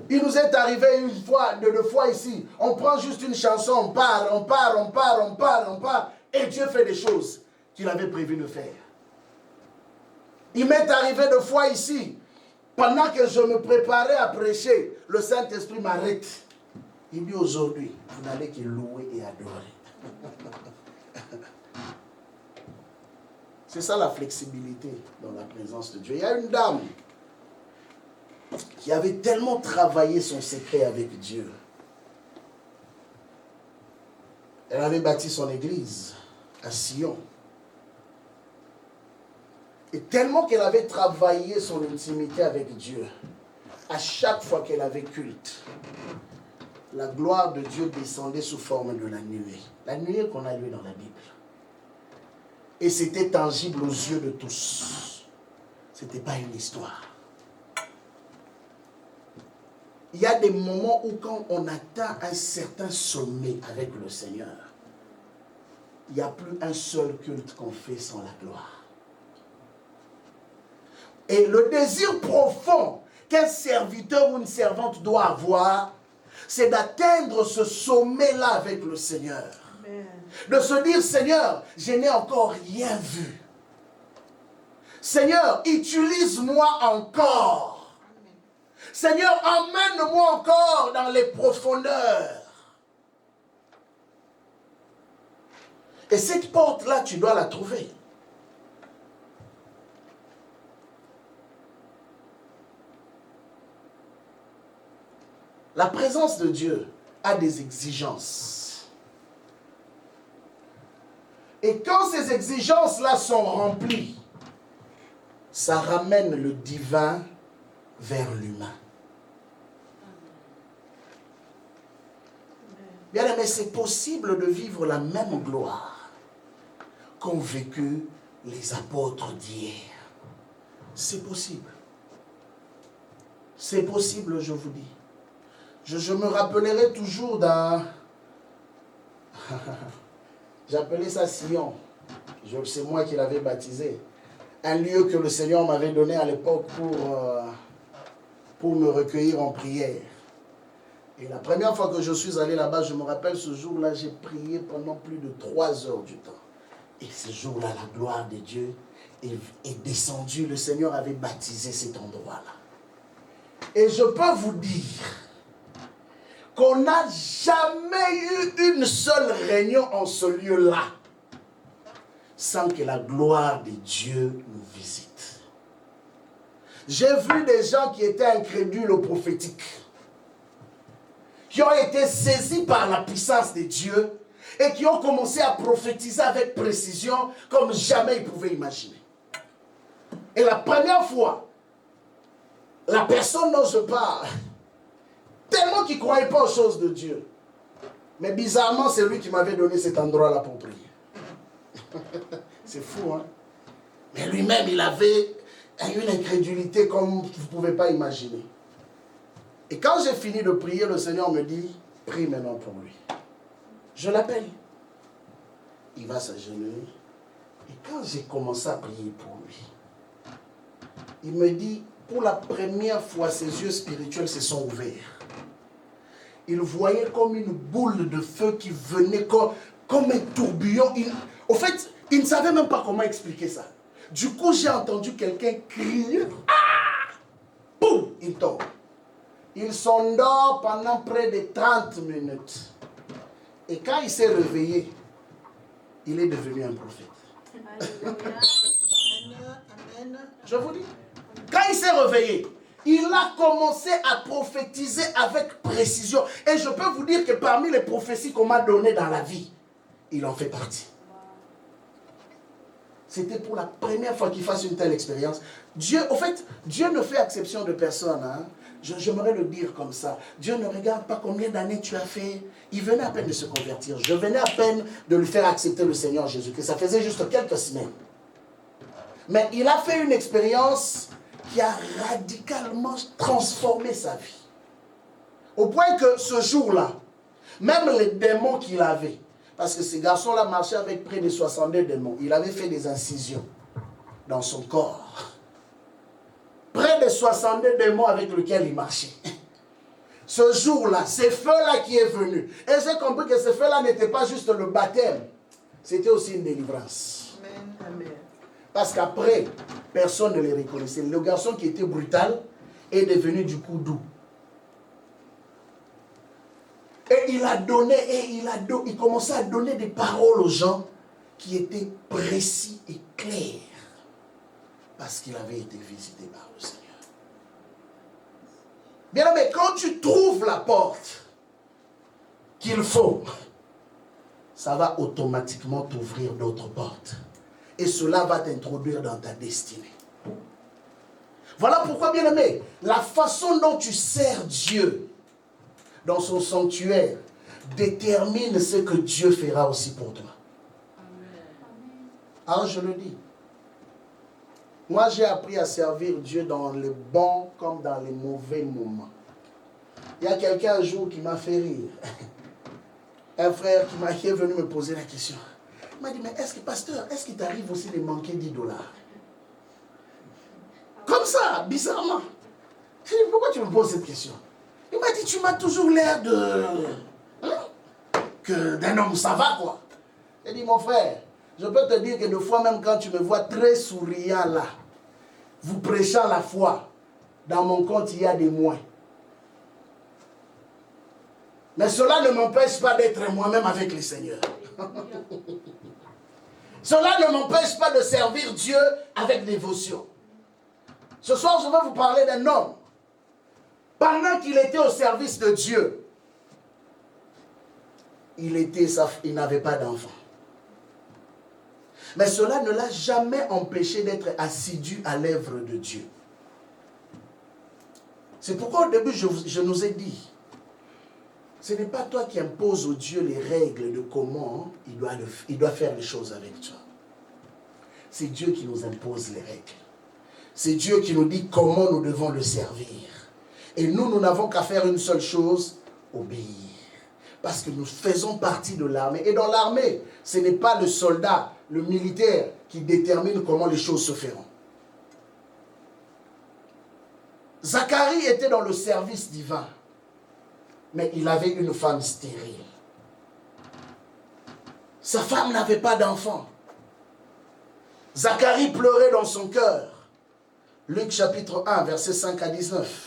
Il nous est arrivé une fois, deux fois ici. On prend juste une chanson, on part, et Dieu fait des choses qu'il avait prévu de faire. Il m'est arrivé deux fois ici, pendant que je me préparais à prêcher, le Saint-Esprit m'arrête. Il dit aujourd'hui, vous n'allez que louer et adorer. C'est ça la flexibilité dans la présence de Dieu. Il y a une dame qui avait tellement travaillé son secret avec Dieu. Elle avait bâti son église à Sion. Et tellement qu'elle avait travaillé son intimité avec Dieu, à chaque fois qu'elle avait culte, la gloire de Dieu descendait sous forme de la nuée. La nuée qu'on a lue dans la Bible. Et c'était tangible aux yeux de tous. Ce n'était pas une histoire. Il y a des moments où quand on atteint un certain sommet avec le Seigneur, il n'y a plus un seul culte qu'on fait sans la gloire. Et le désir profond qu'un serviteur ou une servante doit avoir, c'est d'atteindre ce sommet-là avec le Seigneur. Amen. De se dire, Seigneur, je n'ai encore rien vu. Seigneur, utilise-moi encore. Amen. Seigneur, emmène-moi encore dans les profondeurs. Et cette porte-là, tu dois la trouver. La présence de Dieu a des exigences. Et quand ces exigences-là sont remplies, ça ramène le divin vers l'humain. Bien aimé, c'est possible de vivre la même gloire qu'ont vécu les apôtres d'hier. C'est possible. C'est possible, je vous dis. Je me rappellerai toujours d'un... J'appelais ça Sion. C'est moi qui l'avais baptisé. Un lieu que le Seigneur m'avait donné à l'époque pour me recueillir en prière. Et la première fois que je suis allé là-bas, je me rappelle ce jour-là, j'ai prié pendant plus de 3 heures du temps. Et ce jour-là, la gloire de Dieu est descendue. Le Seigneur avait baptisé cet endroit-là. Et je peux vous dire qu'on n'a jamais eu une seule réunion en ce lieu-là sans que la gloire de Dieu nous visite. J'ai vu des gens qui étaient incrédules au prophétique, qui ont été saisis par la puissance de Dieu et qui ont commencé à prophétiser avec précision comme jamais ils pouvaient imaginer. Et la première fois, la personne dont je parle, tellement qu'il ne croyait pas aux choses de Dieu. Mais bizarrement, c'est lui qui m'avait donné cet endroit-là pour prier. C'est fou, hein? Mais lui-même, il avait une incrédulité comme vous ne pouvez pas imaginer. Et quand j'ai fini de prier, le Seigneur me dit, prie maintenant pour lui. Je l'appelle. Il va s'agenouiller. Et quand j'ai commencé à prier pour lui, il me dit, pour la première fois, ses yeux spirituels se sont ouverts. Il voyait comme une boule de feu qui venait comme un tourbillon. Au fait, il ne savait même pas comment expliquer ça. Du coup, j'ai entendu quelqu'un crier. Ah! Boum! Il tombe. Il s'endort pendant près de 30 minutes. Et quand il s'est réveillé, il est devenu un prophète. Amen. Je vous dis. Quand il s'est réveillé, il a commencé à prophétiser avec précision. Et je peux vous dire que parmi les prophéties qu'on m'a données dans la vie, il en fait partie. C'était pour la première fois qu'il fasse une telle expérience. Dieu, au fait, Dieu ne fait exception de personne. Hein? J'aimerais le dire comme ça. Dieu ne regarde pas combien d'années tu as fait. Il venait à peine de se convertir. Je venais à peine de lui faire accepter le Seigneur Jésus-Christ. Ça faisait juste quelques semaines. Mais il a fait une expérience qui a radicalement transformé sa vie. Au point que ce jour-là, même les démons qu'il avait, parce que ces garçons-là marchaient avec près de 62 démons, il avait fait des incisions dans son corps. Près de 62 démons avec lesquels il marchait. Ce jour-là, ce feu-là qui est venu. Et j'ai compris que ce feu-là n'était pas juste le baptême, c'était aussi une délivrance. Amen. Parce qu'après, personne ne les reconnaissait. Le garçon qui était brutal est devenu du coup doux. Et il a donné, il commençait à donner des paroles aux gens qui étaient précis et clairs. Parce qu'il avait été visité par le Seigneur. Bien aimé, quand tu trouves la porte qu'il faut, ça va automatiquement t'ouvrir d'autres portes. Et cela va t'introduire dans ta destinée. Voilà pourquoi, bien aimé, la façon dont tu sers Dieu dans son sanctuaire détermine ce que Dieu fera aussi pour toi. Alors je le dis. Moi j'ai appris à servir Dieu dans les bons comme dans les mauvais moments. Il y a quelqu'un un jour qui m'a fait rire. Un frère qui est venu me poser la question. Il m'a dit, mais pasteur, est-ce qu'il t'arrive aussi de manquer $10? Comme ça, bizarrement. Je lui ai dit, pourquoi tu me poses cette question? Il m'a dit, tu m'as toujours l'air d'un homme, ça va quoi. J'ai dit, mon frère, je peux te dire que des fois, même quand tu me vois très souriant là, vous prêchant la foi, dans mon compte, il y a des moins. Mais cela ne m'empêche pas d'être moi-même avec le Seigneur. Cela ne m'empêche pas de servir Dieu avec dévotion. Ce soir, je vais vous parler d'un homme. Pendant qu'il était au service de Dieu, il n'avait pas d'enfant. Mais cela ne l'a jamais empêché d'être assidu à l'œuvre de Dieu. C'est pourquoi au début, je nous ai dit, ce n'est pas toi qui imposes au Dieu les règles de comment il doit faire les choses avec toi. C'est Dieu qui nous impose les règles. C'est Dieu qui nous dit comment nous devons le servir. Et nous n'avons qu'à faire une seule chose, obéir. Parce que nous faisons partie de l'armée. Et dans l'armée, ce n'est pas le soldat, le militaire qui détermine comment les choses se feront. Zacharie était dans le service divin. Mais il avait une femme stérile. Sa femme n'avait pas d'enfant. Zacharie pleurait dans son cœur. Luc chapitre 1, versets 5 à 19.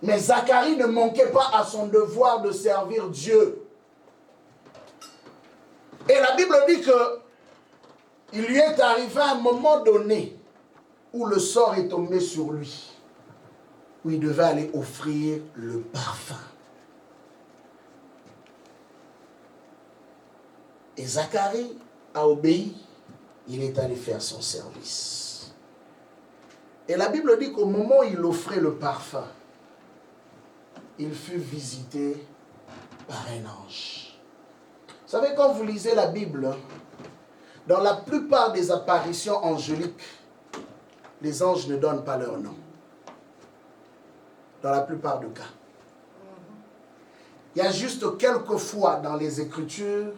Mais Zacharie ne manquait pas à son devoir de servir Dieu. Et la Bible dit qu'il lui est arrivé à un moment donné où le sort est tombé sur lui, où il devait aller offrir le parfum. Et Zacharie a obéi, il est allé faire son service. Et la Bible dit qu'au moment où il offrait le parfum, il fut visité par un ange. Vous savez, quand vous lisez la Bible, dans la plupart des apparitions angéliques, les anges ne donnent pas leur nom. Dans la plupart des cas. Il y a juste quelques fois dans les Écritures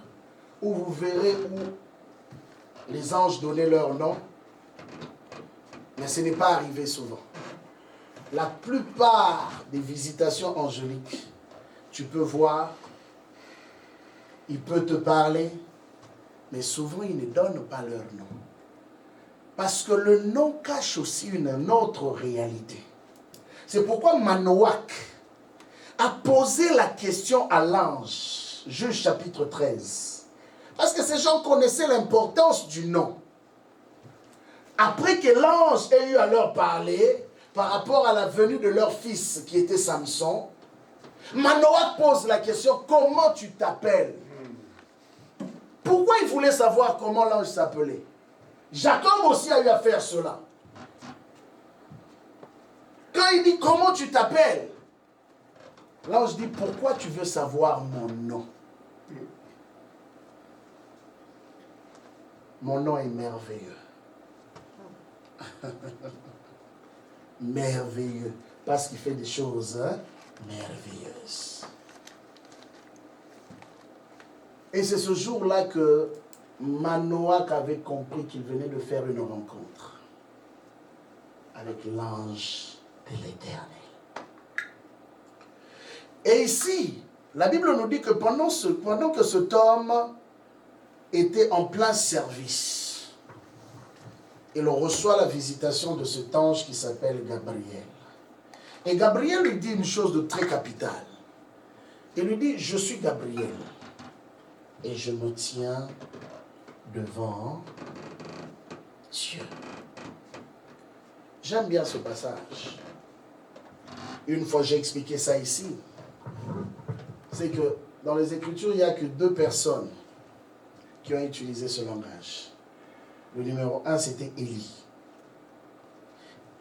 où vous verrez où les anges donnaient leur nom, mais ce n'est pas arrivé souvent. La plupart des visitations angéliques, tu peux voir, il peut te parler, mais souvent ils ne donnent pas leur nom. Parce que le nom cache aussi une autre réalité. C'est pourquoi Manoach a posé la question à l'ange, Juge chapitre 13. Parce que ces gens connaissaient l'importance du nom. Après que l'ange ait eu à leur parler par rapport à la venue de leur fils qui était Samson, Manoach pose la question, comment tu t'appelles? Pourquoi il voulait savoir comment l'ange s'appelait? Jacob aussi a eu à faire cela. Quand il dit comment tu t'appelles, l'ange dit pourquoi tu veux savoir mon nom? Mon nom est merveilleux. Merveilleux. Parce qu'il fait des choses merveilleuses. Et c'est ce jour-là que Manoach avait compris qu'il venait de faire une rencontre avec l'ange de l'Éternel. Et ici, la Bible nous dit que pendant que cet homme était en plein service, il reçoit la visitation de cet ange qui s'appelle Gabriel. Et Gabriel lui dit une chose de très capitale. Il lui dit, je suis Gabriel et je me tiens devant Dieu. J'aime bien ce passage. Une fois j'ai expliqué ça ici. C'est que dans les Écritures, il n'y a que 2 personnes qui ont utilisé ce langage. Le numéro 1, c'était Élie.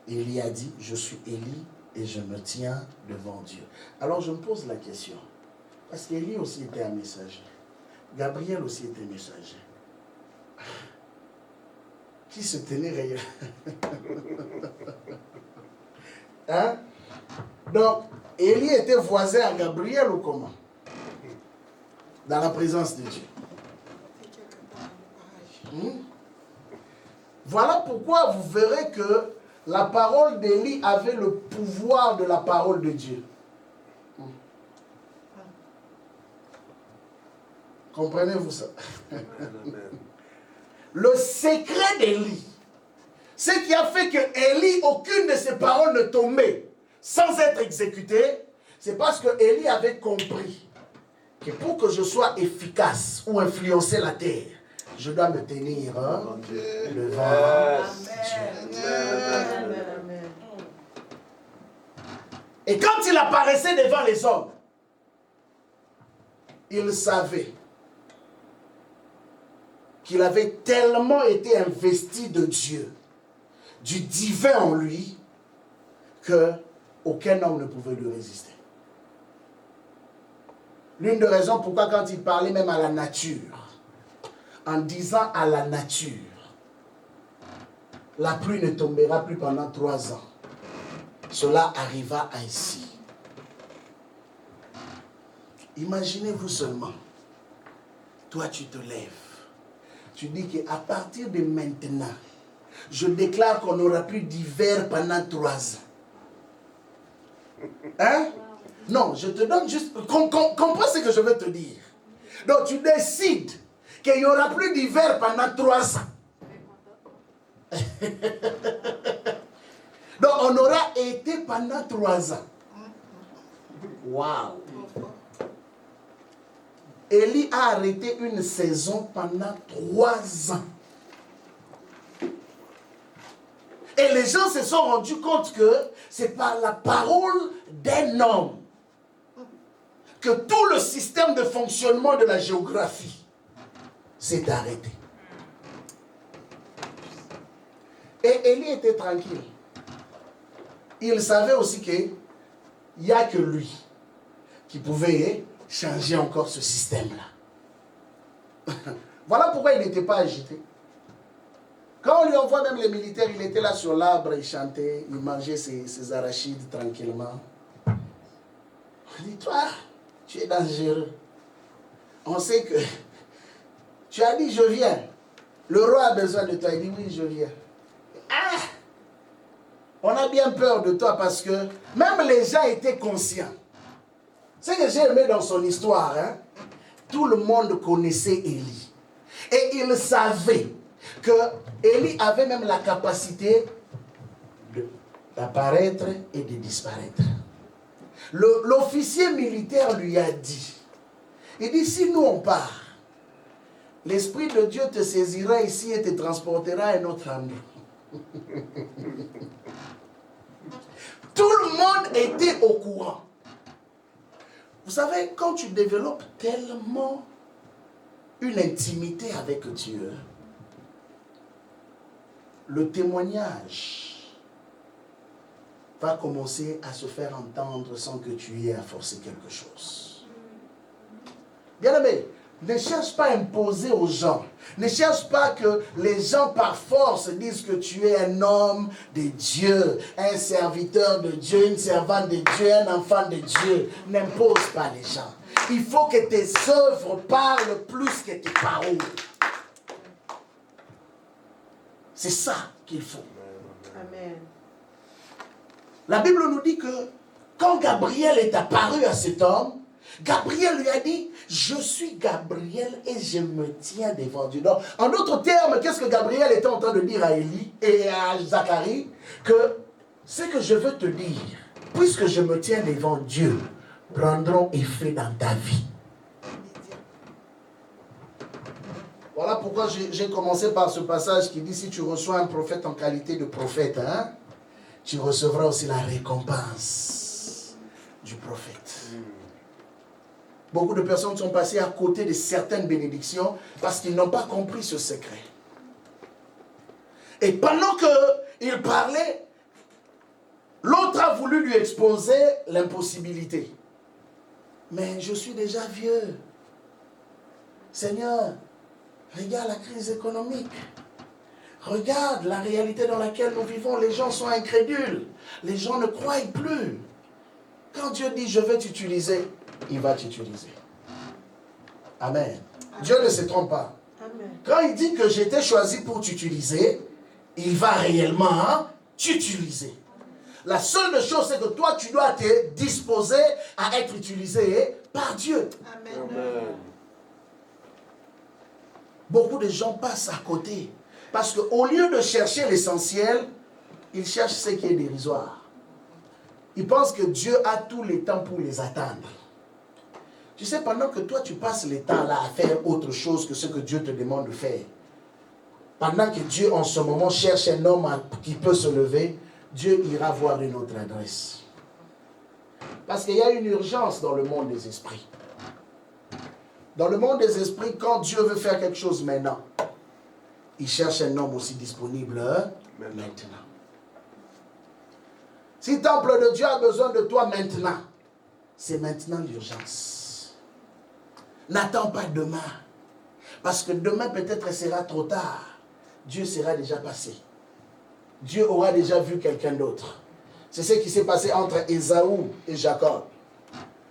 Élie a dit, je suis Élie et je me tiens devant Dieu. Alors je me pose la question, parce qu'Élie aussi était un messager. Gabriel aussi était messager. Qui se tenait réellement? Hein? Donc, Élie était voisin à Gabriel ou comment? Dans la présence de Dieu. Voilà pourquoi vous verrez que la parole d'Élie avait le pouvoir de la parole de Dieu. Comprenez-vous ça? Le secret d'Élie, ce qui a fait que Élie, aucune de ses paroles ne tombait sans être exécutée, c'est parce que Élie avait compris que pour que je sois efficace ou influencer la terre, je dois me tenir devant Dieu. Et quand il apparaissait devant les hommes, il savait qu'il avait tellement été investi de Dieu, du divin en lui, que aucun homme ne pouvait lui résister. L'une des raisons pourquoi quand il parlait même à la nature, en disant à la nature, la pluie ne tombera plus pendant 3 ans. Cela arriva ainsi. Imaginez-vous seulement, toi tu te lèves, tu dis qu'à partir de maintenant, je déclare qu'on n'aura plus d'hiver pendant 3 ans. Hein? Non, je te donne juste... Comprends ce que je veux te dire. Donc tu décides qu'il n'y aura plus d'hiver pendant 3 ans. Donc on aura été pendant 3 ans. Waouh! Élie a arrêté une saison pendant 3 ans. Et les gens se sont rendus compte que c'est par la parole d'un homme que tout le système de fonctionnement de la géographie s'est arrêté. Et Élie était tranquille. Il savait aussi qu'il n'y a que lui qui pouvait changer encore ce système-là. Voilà pourquoi il n'était pas agité. Quand on lui envoie même les militaires, il était là sur l'arbre, il chantait, il mangeait ses arachides tranquillement. On dit, toi, tu es dangereux. On sait que tu as dit, je viens. Le roi a besoin de toi. Il dit, oui, je viens. Ah! On a bien peur de toi parce que même les gens étaient conscients. Ce que j'ai aimé dans son histoire, hein, tout le monde connaissait Élie. Et il savait que Élie avait même la capacité d'apparaître et de disparaître. L'officier militaire lui a dit, il dit, si nous on part, l'Esprit de Dieu te saisira ici et te transportera à un autre endroit. Tout le monde était au courant. Vous savez, quand tu développes tellement une intimité avec Dieu, le témoignage va commencer à se faire entendre sans que tu aies à forcer quelque chose. Bien aimé, ne cherche pas à imposer aux gens. Ne cherche pas que les gens par force disent que tu es un homme de Dieu, un serviteur de Dieu, une servante de Dieu, un enfant de Dieu. N'impose pas les gens. Il faut que tes œuvres parlent plus que tes paroles. C'est ça qu'il faut. Amen. La Bible nous dit que quand Gabriel est apparu à cet homme, Gabriel lui a dit, je suis Gabriel et je me tiens devant Dieu. Donc, en d'autres termes, qu'est-ce que Gabriel était en train de dire à Élie et à Zacharie? Que ce que je veux te dire, puisque je me tiens devant Dieu, prendront effet dans ta vie. Voilà pourquoi j'ai commencé par ce passage qui dit, si tu reçois un prophète en qualité de prophète, hein, tu recevras aussi la récompense du prophète. Beaucoup de personnes sont passées à côté de certaines bénédictions parce qu'ils n'ont pas compris ce secret. Et pendant qu'il parlait, l'autre a voulu lui exposer l'impossibilité. Mais je suis déjà vieux. Seigneur, regarde la crise économique. Regarde la réalité dans laquelle nous vivons. Les gens sont incrédules. Les gens ne croient plus. Quand Dieu dit, je vais t'utiliser, il va t'utiliser. Amen. Amen. Dieu ne se trompe pas. Amen. Quand il dit que j'étais choisi pour t'utiliser, il va réellement t'utiliser. La seule chose, c'est que toi, tu dois te disposer à être utilisé par Dieu. Amen. Amen. Beaucoup de gens passent à côté. Parce qu'au lieu de chercher l'essentiel, ils cherchent ce qui est dérisoire. Ils pensent que Dieu a tous les temps pour les atteindre. Tu sais, pendant que toi, tu passes le temps là à faire autre chose que ce que Dieu te demande de faire, pendant que Dieu, en ce moment, cherche un homme qui peut se lever, Dieu ira voir une autre adresse. Parce qu'il y a une urgence dans le monde des esprits. Dans le monde des esprits, quand Dieu veut faire quelque chose maintenant, il cherche un homme aussi disponible maintenant. Si le temple de Dieu a besoin de toi maintenant, c'est maintenant l'urgence. N'attends pas demain. Parce que demain peut-être sera trop tard. Dieu sera déjà passé. Dieu aura déjà vu quelqu'un d'autre. C'est ce qui s'est passé entre Ésaü et Jacob.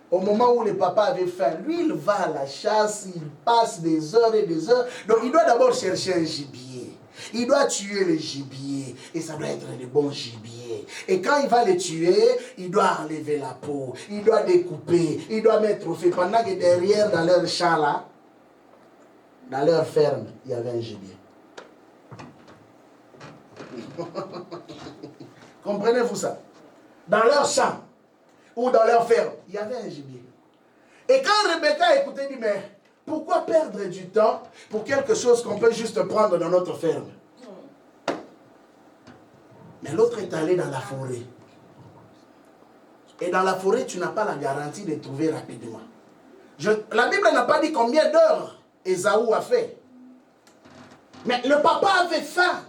Au moment où le papa avait faim, lui il va à la chasse, il passe des heures et des heures. Donc il doit d'abord chercher un gibier. Il doit tuer le gibier. Et ça doit être le bon gibier. Et quand il va le tuer, il doit enlever la peau. Il doit découper. Il doit mettre au feu. Pendant que derrière, dans leur champ là, dans leur ferme, il y avait un gibier. Comprenez-vous ça? Dans leur champ ou dans leur ferme, il y avait un gibier. Et quand Rebecca a écouté, il dit, mais pourquoi perdre du temps pour quelque chose qu'on peut juste prendre dans notre ferme? Mais l'autre est allé dans la forêt. Et dans la forêt, tu n'as pas la garantie de trouver rapidement. La Bible n'a pas dit combien d'heures Ésaü a fait. Mais le papa avait faim.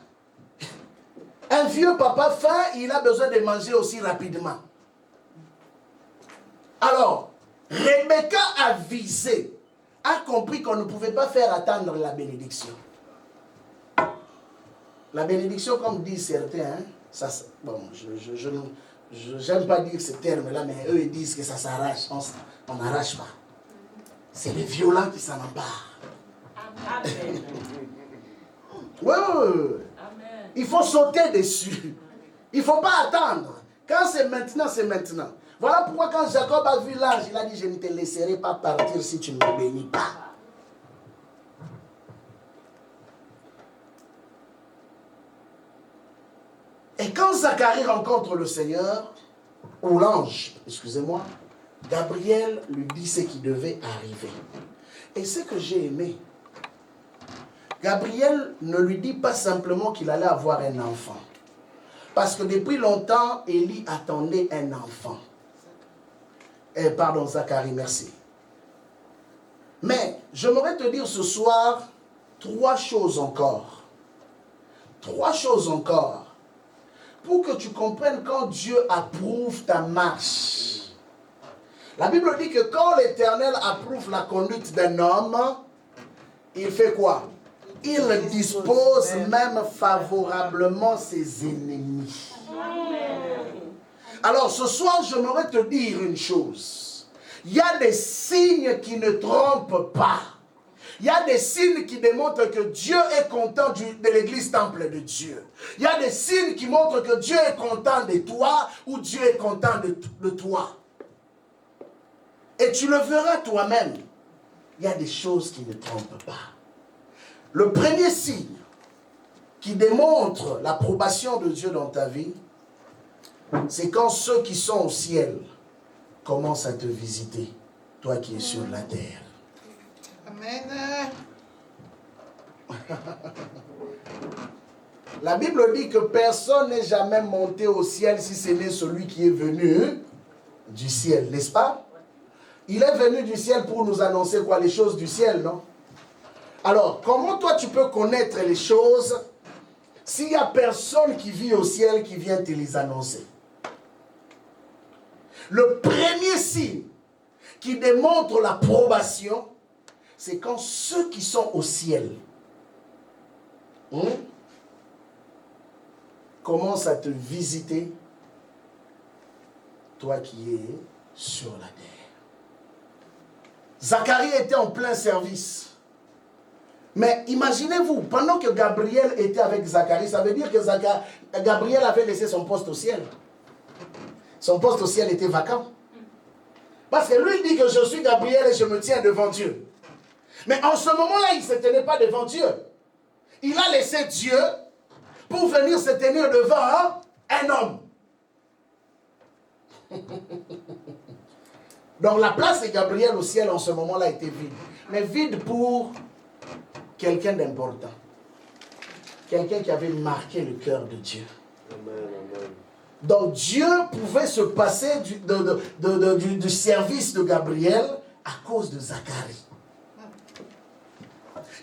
Un vieux papa faim, il a besoin de manger aussi rapidement. Alors, Rebecca a visé, a compris qu'on ne pouvait pas faire attendre la bénédiction. La bénédiction, comme disent certains, hein, ça, bon, je n'aime pas dire ce terme-là, mais eux, ils disent que ça s'arrache. On n'arrache pas. C'est les violents qui s'en emparent. Amen. Oui. Il faut sauter dessus. Il ne faut pas attendre. Quand c'est maintenant, c'est maintenant. Voilà pourquoi quand Jacob a vu l'ange, il a dit, je ne te laisserai pas partir si tu ne me bénis pas. Et quand Zacharie rencontre le Seigneur, ou l'ange, excusez-moi, Gabriel lui dit ce qui devait arriver. Et ce que j'ai aimé, Gabriel ne lui dit pas simplement qu'il allait avoir un enfant. Parce que depuis longtemps, Élie attendait un enfant. Pardon, Zacharie, merci. Mais j'aimerais te dire ce soir 3 choses encore. 3 choses encore. Pour que tu comprennes quand Dieu approuve ta marche. La Bible dit que quand l'Éternel approuve la conduite d'un homme, il fait quoi? Il dispose même favorablement ses ennemis. Alors ce soir, j'aimerais te dire une chose. Il y a des signes qui ne trompent pas. Il y a des signes qui démontrent que Dieu est content de l'église temple de Dieu. Il y a des signes qui montrent que Dieu est content de toi ou Dieu est content de toi. Et tu le verras toi-même. Il y a des choses qui ne trompent pas. Le premier signe qui démontre l'approbation de Dieu dans ta vie, c'est quand ceux qui sont au ciel commencent à te visiter, toi qui es sur la terre. Amen. La Bible dit que personne n'est jamais monté au ciel si ce n'est celui qui est venu du ciel, n'est-ce pas? Il est venu du ciel pour nous annoncer quoi? Les choses du ciel, non? Alors, comment toi tu peux connaître les choses s'il n'y a personne qui vit au ciel qui vient te les annoncer? Le premier signe qui démontre l'approbation, c'est quand ceux qui sont au ciel commencent à te visiter, toi qui es sur la terre. Zacharie était en plein service. Mais imaginez-vous, pendant que Gabriel était avec Zacharie, ça veut dire que Gabriel avait laissé son poste au ciel. Son poste au ciel était vacant. Parce que lui dit que je suis Gabriel et je me tiens devant Dieu. Mais en ce moment-là, il ne se tenait pas devant Dieu. Il a laissé Dieu pour venir se tenir devant un homme. Donc la place de Gabriel au ciel en ce moment-là était vide. Mais vide pour quelqu'un d'important. Quelqu'un qui avait marqué le cœur de Dieu. Amen, amen. Donc Dieu pouvait se passer du service de Gabriel à cause de Zacharie.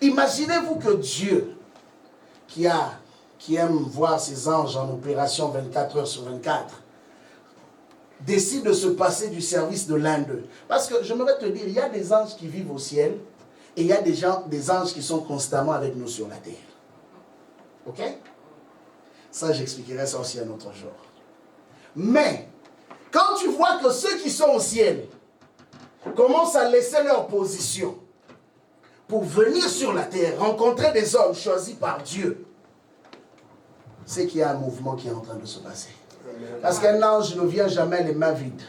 Imaginez-vous que Dieu, qui aime voir ses anges en opération 24 heures sur 24, décide de se passer du service de l'un d'eux. Parce que j'aimerais te dire, il y a des anges qui vivent au ciel et il y a des anges qui sont constamment avec nous sur la terre. Ok? Ça, j'expliquerai ça aussi un autre jour. Mais, quand tu vois que ceux qui sont au ciel commencent à laisser leur position pour venir sur la terre, rencontrer des hommes choisis par Dieu, c'est qu'il y a un mouvement qui est en train de se passer. Parce qu'un ange ne vient jamais les mains vides.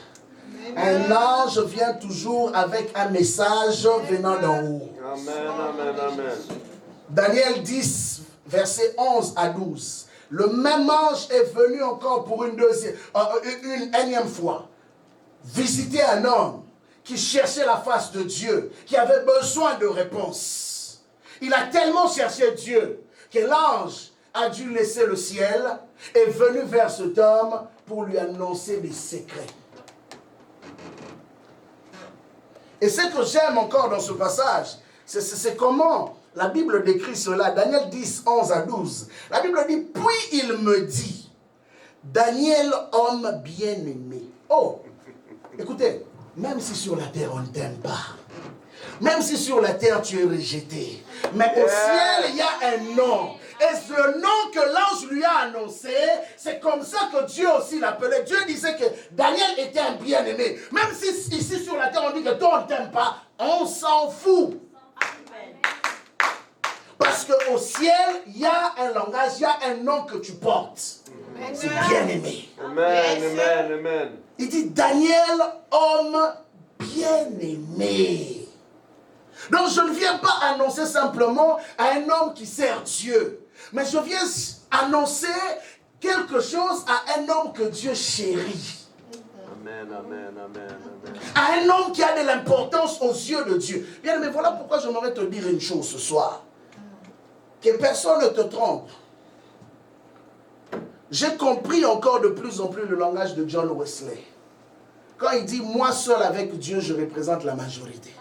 Un ange vient toujours avec un message venant d'en haut. Amen, amen, amen. Daniel 10, versets 11 à 12. Le même ange est venu encore pour une énième fois visiter un homme qui cherchait la face de Dieu, qui avait besoin de réponses. Il a tellement cherché Dieu que l'ange a dû laisser le ciel et est venu vers cet homme pour lui annoncer des secrets. Et ce que j'aime encore dans ce passage, c'est comment la Bible décrit cela. Daniel 10, 11 à 12. La Bible dit, puis il me dit, Daniel, homme bien-aimé. Oh, écoutez, même si sur la terre on ne t'aime pas, Même si sur la terre tu es rejeté. Mais au ciel, il y a un nom. Et le nom que l'ange lui a annoncé, c'est comme ça que Dieu aussi l'appelait. Dieu disait que Daniel était un bien-aimé. Même si ici sur la terre on dit que toi on ne t'aime pas, on s'en fout. Parce qu'au ciel, il y a un langage, il y a un nom que tu portes. C'est bien-aimé. Amen, amen, amen. Il dit Daniel, homme bien-aimé. Donc je ne viens pas annoncer simplement à un homme qui sert Dieu. Mais je viens annoncer quelque chose à un homme que Dieu chérit. Amen, amen, amen, amen. À un homme qui a de l'importance aux yeux de Dieu. Bien, mais voilà pourquoi j'aimerais te dire une chose ce soir. Que personne ne te trompe. J'ai compris encore de plus en plus le langage de John Wesley. Quand il dit, moi seul avec Dieu, je représente la majorité.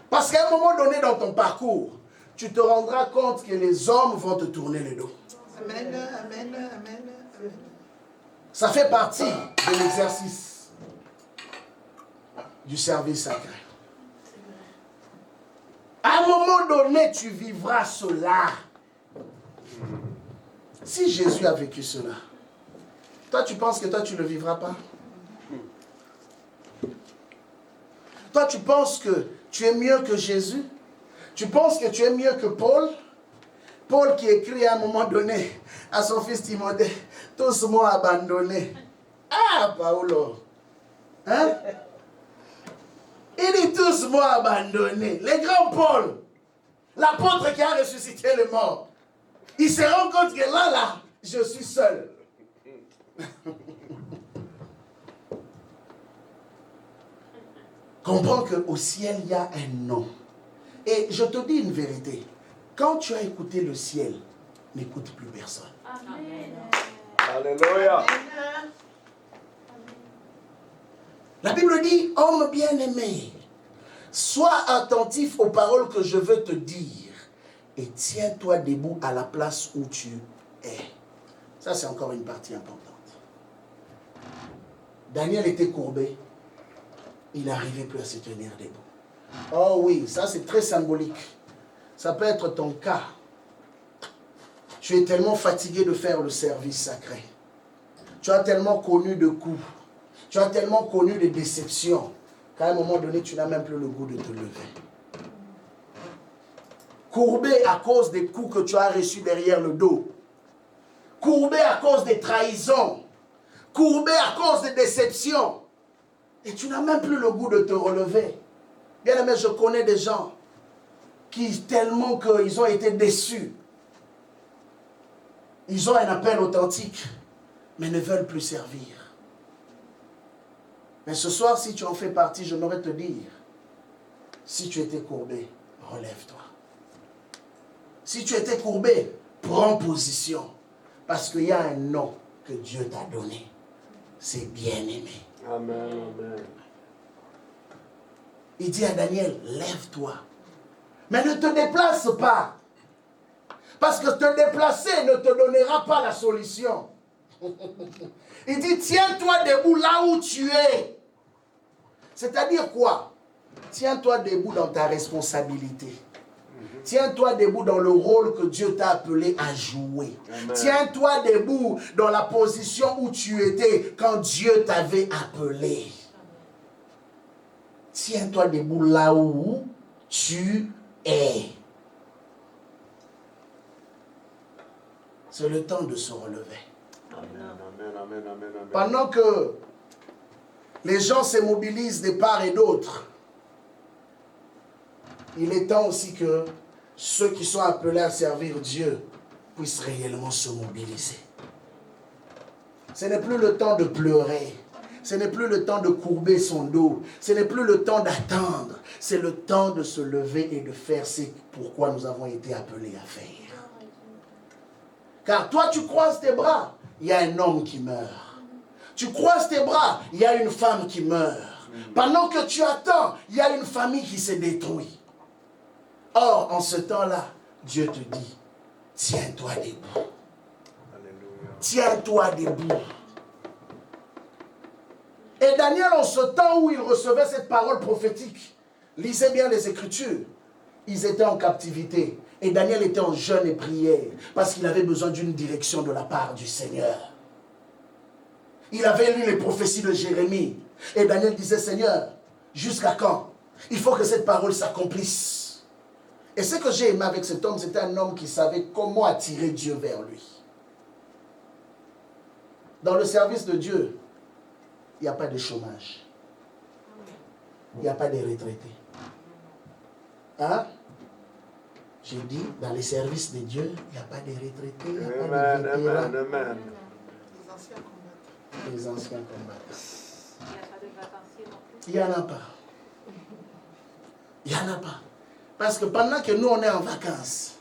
Parce qu'à un moment donné dans ton parcours, tu te rendras compte que les hommes vont te tourner le dos. Amen, amen, amen, amen. Ça fait partie de l'exercice du service sacré. À un moment donné, tu vivras cela. Si Jésus a vécu cela, toi tu penses que toi tu ne le vivras pas? Toi tu penses que tu es mieux que Jésus? Tu penses que tu es mieux que Paul? Paul qui écrit à un moment donné à son fils Timothée, tous m'ont abandonné. Ah, Paolo! Hein? Il dit tous m'ont abandonné. Les grands Paul, l'apôtre qui a ressuscité les morts, il se rend compte que là, je suis seul. Comprends qu'au ciel, il y a un nom. Et je te dis une vérité. Quand tu as écouté le ciel, n'écoute plus personne. Amen. Alléluia. La Bible dit, homme bien-aimé, sois attentif aux paroles que je veux te dire et tiens-toi debout à la place où tu es. Ça, c'est encore une partie importante. Daniel était courbé. Il n'arrivait plus à se tenir debout. Oh oui, ça c'est très symbolique. Ça peut être ton cas. Tu es tellement fatigué de faire le service sacré. Tu as tellement connu de coups. Tu as tellement connu de déceptions qu'à un moment donné, tu n'as même plus le goût de te lever. Courbé à cause des coups que tu as reçus derrière le dos. Courbé à cause des trahisons. Courbé à cause des déceptions. Et tu n'as même plus le goût de te relever. Bien aimé, je connais des gens qui, tellement qu'ils ont été déçus, ils ont un appel authentique, mais ne veulent plus servir. Mais ce soir, si tu en fais partie, j'aimerais te dire, si tu étais courbé, relève-toi. Si tu étais courbé, prends position. Parce qu'il y a un nom que Dieu t'a donné. C'est bien-aimé. Amen, amen. Il dit à Daniel, lève-toi. Mais ne te déplace pas. Parce que te déplacer ne te donnera pas la solution. Il dit, tiens-toi debout là où tu es. C'est-à-dire quoi? Tiens-toi debout dans ta responsabilité. Tiens-toi debout dans le rôle que Dieu t'a appelé à jouer. Tiens-toi debout dans la position où tu étais quand Dieu t'avait appelé. Tiens-toi debout là où tu es. C'est le temps de se relever. Amen, amen, amen, amen, amen. Pendant que les gens se mobilisent de part et d'autre, il est temps aussi que ceux qui sont appelés à servir Dieu puissent réellement se mobiliser. Ce n'est plus le temps de pleurer. Ce n'est plus le temps de courber son dos. Ce n'est plus le temps d'attendre. C'est le temps de se lever et de faire ce pourquoi nous avons été appelés à faire. Car toi, tu croises tes bras, il y a un homme qui meurt. Tu croises tes bras, il y a une femme qui meurt. Pendant que tu attends, il y a une famille qui se détruit. Or, en ce temps-là, Dieu te dit, tiens-toi debout. Alléluia. Tiens-toi debout. Et Daniel, en ce temps où il recevait cette parole prophétique, lisez bien les Écritures, ils étaient en captivité. Et Daniel était en jeûne et prière parce qu'il avait besoin d'une direction de la part du Seigneur. Il avait lu les prophéties de Jérémie. Et Daniel disait, Seigneur, jusqu'à quand? Il faut que cette parole s'accomplisse. Et ce que j'ai aimé avec cet homme, c'était un homme qui savait comment attirer Dieu vers lui. Dans le service de Dieu, il n'y a pas de chômage. Il n'y a pas de retraités. Hein? J'ai dit, dans les services de Dieu, il n'y a pas de retraités, il n'y a pas de vétérans. Amen. Les anciens combattants. Les anciens combattants. Il n'y a pas de vacanciers non plus. Il n'y en a pas. Il n'y en a pas. Parce que pendant que nous, on est en vacances,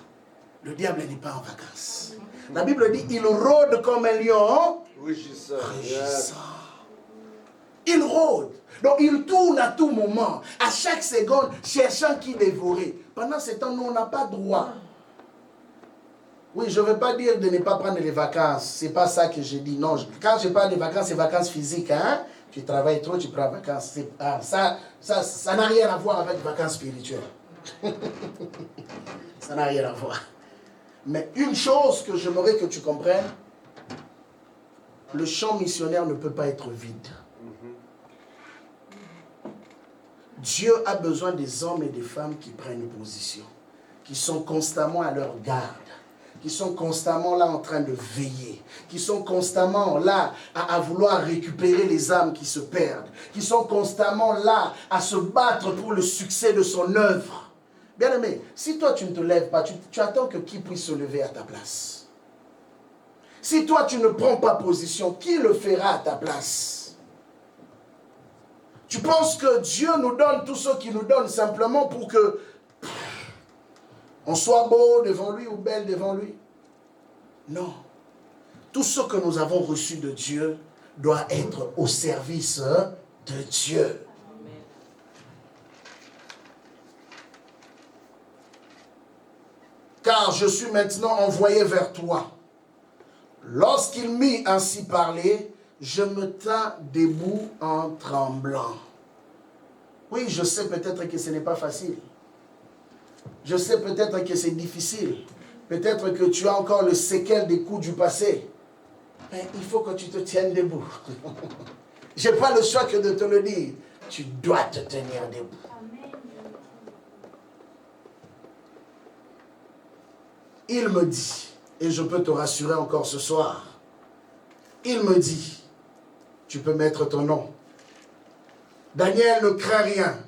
le diable n'est pas en vacances. La Bible dit, il rôde comme un lion. Régisseur. Régissant. Il rôde. Donc il tourne à tout moment, à chaque seconde, cherchant qui dévorer. Pendant ce temps, nous, on n'a pas droit. Oui, je ne veux pas dire de ne pas prendre les vacances. Ce n'est pas ça que je dis. Non, quand je parle de vacances, c'est vacances physiques. Hein? Tu travailles trop, tu prends vacances. Ça n'a rien à voir avec vacances spirituelles. Ça n'a rien à voir. Mais une chose que j'aimerais que tu comprennes, le champ missionnaire ne peut pas être vide. Dieu a besoin des hommes et des femmes qui prennent position, qui sont constamment à leur garde, qui sont constamment là en train de veiller, qui sont constamment là à vouloir récupérer les âmes qui se perdent, qui sont constamment là à se battre pour le succès de son œuvre. Bien-aimé, si toi tu ne te lèves pas, tu attends que qui puisse se lever à ta place? Si toi tu ne prends pas position, qui le fera à ta place? Tu penses que Dieu nous donne tout ce qu'il nous donne simplement pour que on soit beau devant lui ou belle devant lui? Non. Tout ce que nous avons reçu de Dieu doit être au service de Dieu. Car je suis maintenant envoyé vers toi. Lorsqu'il m'eut ainsi parlé, je me tins debout en tremblant. Oui, je sais peut-être que ce n'est pas facile. Je sais peut-être que c'est difficile. Peut-être que tu as encore le séquel des coups du passé. Mais il faut que tu te tiennes debout. Je n'ai pas le choix que de te le dire. Tu dois te tenir debout. Il me dit, et je peux te rassurer encore ce soir, il me dit, tu peux mettre ton nom. Daniel ne craint rien.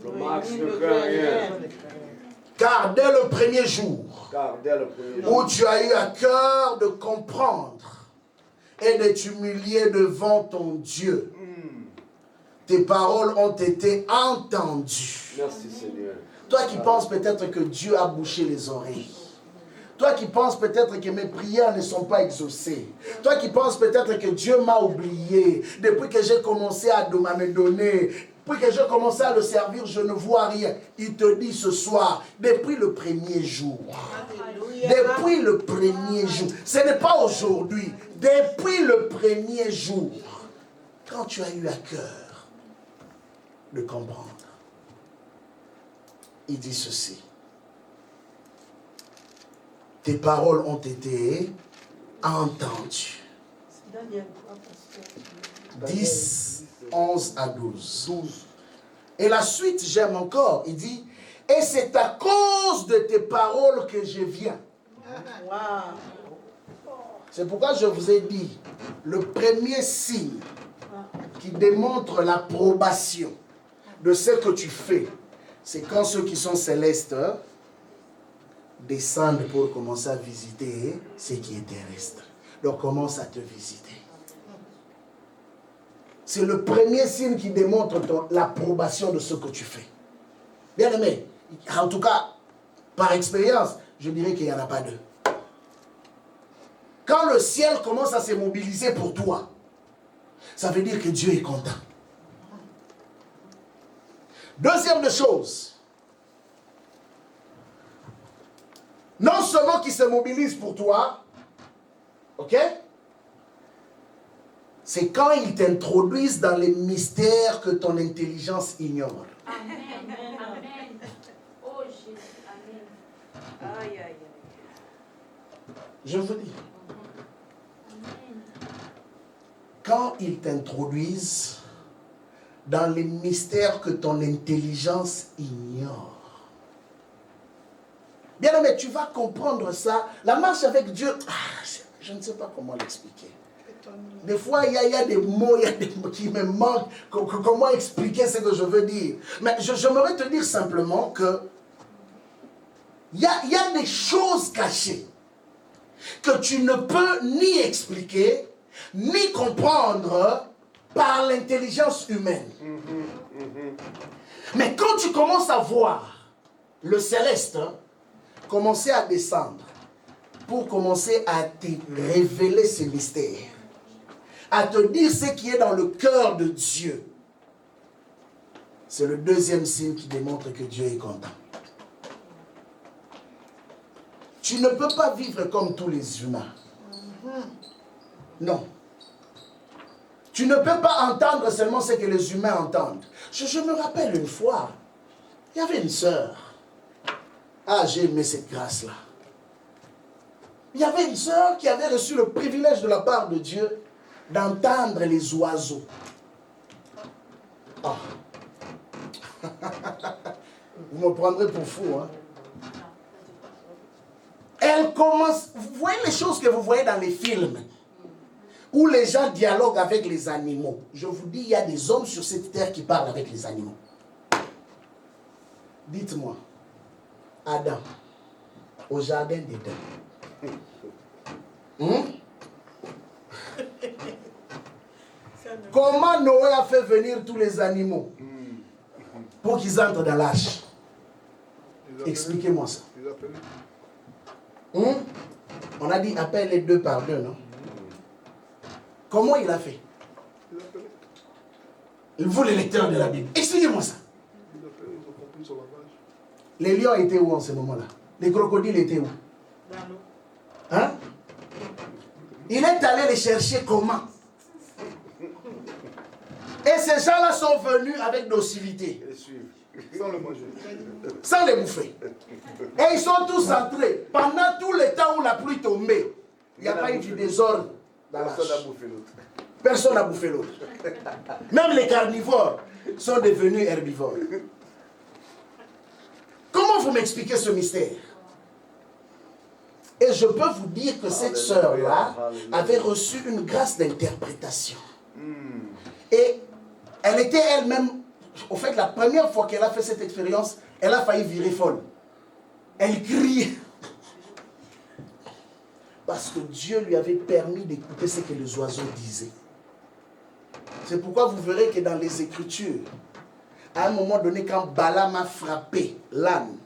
Le Max ne craint rien. Car dès le premier jour où tu as eu à cœur de comprendre et de t'humilier devant ton Dieu, tes paroles ont été entendues. Merci Seigneur. Toi qui penses peut-être que Dieu a bouché les oreilles. Toi qui penses peut-être que mes prières ne sont pas exaucées. Toi qui penses peut-être que Dieu m'a oublié. Depuis que j'ai commencé à me donner, depuis que j'ai commencé à le servir, je ne vois rien. Il te dit ce soir, depuis le premier jour. Depuis le premier jour. Ce n'est pas aujourd'hui. Depuis le premier jour. Quand tu as eu à cœur de comprendre. Il dit ceci. Tes paroles ont été entendues. 10, 11 à 12. Et la suite, j'aime encore. Il dit, et c'est à cause de tes paroles que je viens. C'est pourquoi je vous ai dit, le premier signe qui démontre l'approbation de ce que tu fais, c'est quand ceux qui sont célestes descendent pour commencer à visiter ce qui est terrestre. Donc commence à te visiter. C'est le premier signe qui démontre l'approbation de ce que tu fais. Bien aimé, en tout cas, par expérience, je dirais qu'il n'y en a pas deux. Quand le ciel commence à se mobiliser pour toi, ça veut dire que Dieu est content. Deuxième des choses, non seulement qu'il se mobilise pour toi, ok? c'est quand ils t'introduisent dans les mystères que ton intelligence ignore. Amen. Amen. Oh Jésus. Amen. Aïe, aïe, aïe. Je vous dis, Amen. quand ils t'introduisent dans les mystères que ton intelligence ignore. Bien aimé, tu vas comprendre ça. La marche avec Dieu, je ne sais pas comment l'expliquer. Des fois, il y a des mots, qui me manquent. Comment expliquer ce que je veux dire? Mais j'aimerais te dire simplement que il y a des choses cachées que tu ne peux ni expliquer, ni comprendre par l'intelligence humaine. Mais quand tu commences à voir le céleste commencer à descendre pour commencer à te révéler ces mystères, à te dire ce qui est dans le cœur de Dieu, c'est le deuxième signe qui démontre que Dieu est content. Tu ne peux pas vivre comme tous les humains. Non. Tu ne peux pas entendre seulement ce que les humains entendent. Je me rappelle une fois, il y avait une sœur. J'ai aimé cette grâce-là. Il y avait une sœur qui avait reçu le privilège de la part de Dieu d'entendre les oiseaux. Vous me prendrez pour fou, hein? Elle commence... Vous voyez les choses que vous voyez dans les films où les gens dialoguent avec les animaux. Je vous dis, il y a des hommes sur cette terre qui parlent avec les animaux. Dites-moi, Adam, au jardin d'Éden, comment Noé a fait venir tous les animaux pour qu'ils entrent dans l'arche? Expliquez-moi ça. On a dit appelle les deux par deux, non? Comment il a fait? Vous, les lecteurs de la Bible, expliquez-moi ça. Les lions étaient où en ce moment-là? Les crocodiles étaient où? Hein? Il est allé les chercher comment? Et ces gens-là sont venus avec docilité. Sans le manger. Sans les bouffer. Et ils sont tous entrés. Pendant tout le temps où la pluie tombait, il n'y a pas eu du désordre dans l'arche. Personne n'a bouffé l'autre. Personne n'a bouffé l'autre. Même les carnivores sont devenus herbivores. Comment vous m'expliquez ce mystère? Et je peux vous dire que cette sœur-là avait reçu une grâce d'interprétation. Et elle était elle-même, au fait, la première fois qu'elle a fait cette expérience, elle a failli virer folle. Elle criait. Parce que Dieu lui avait permis d'écouter ce que les oiseaux disaient. C'est pourquoi vous verrez que dans les Écritures, à un moment donné, quand Balaam a frappé l'âne,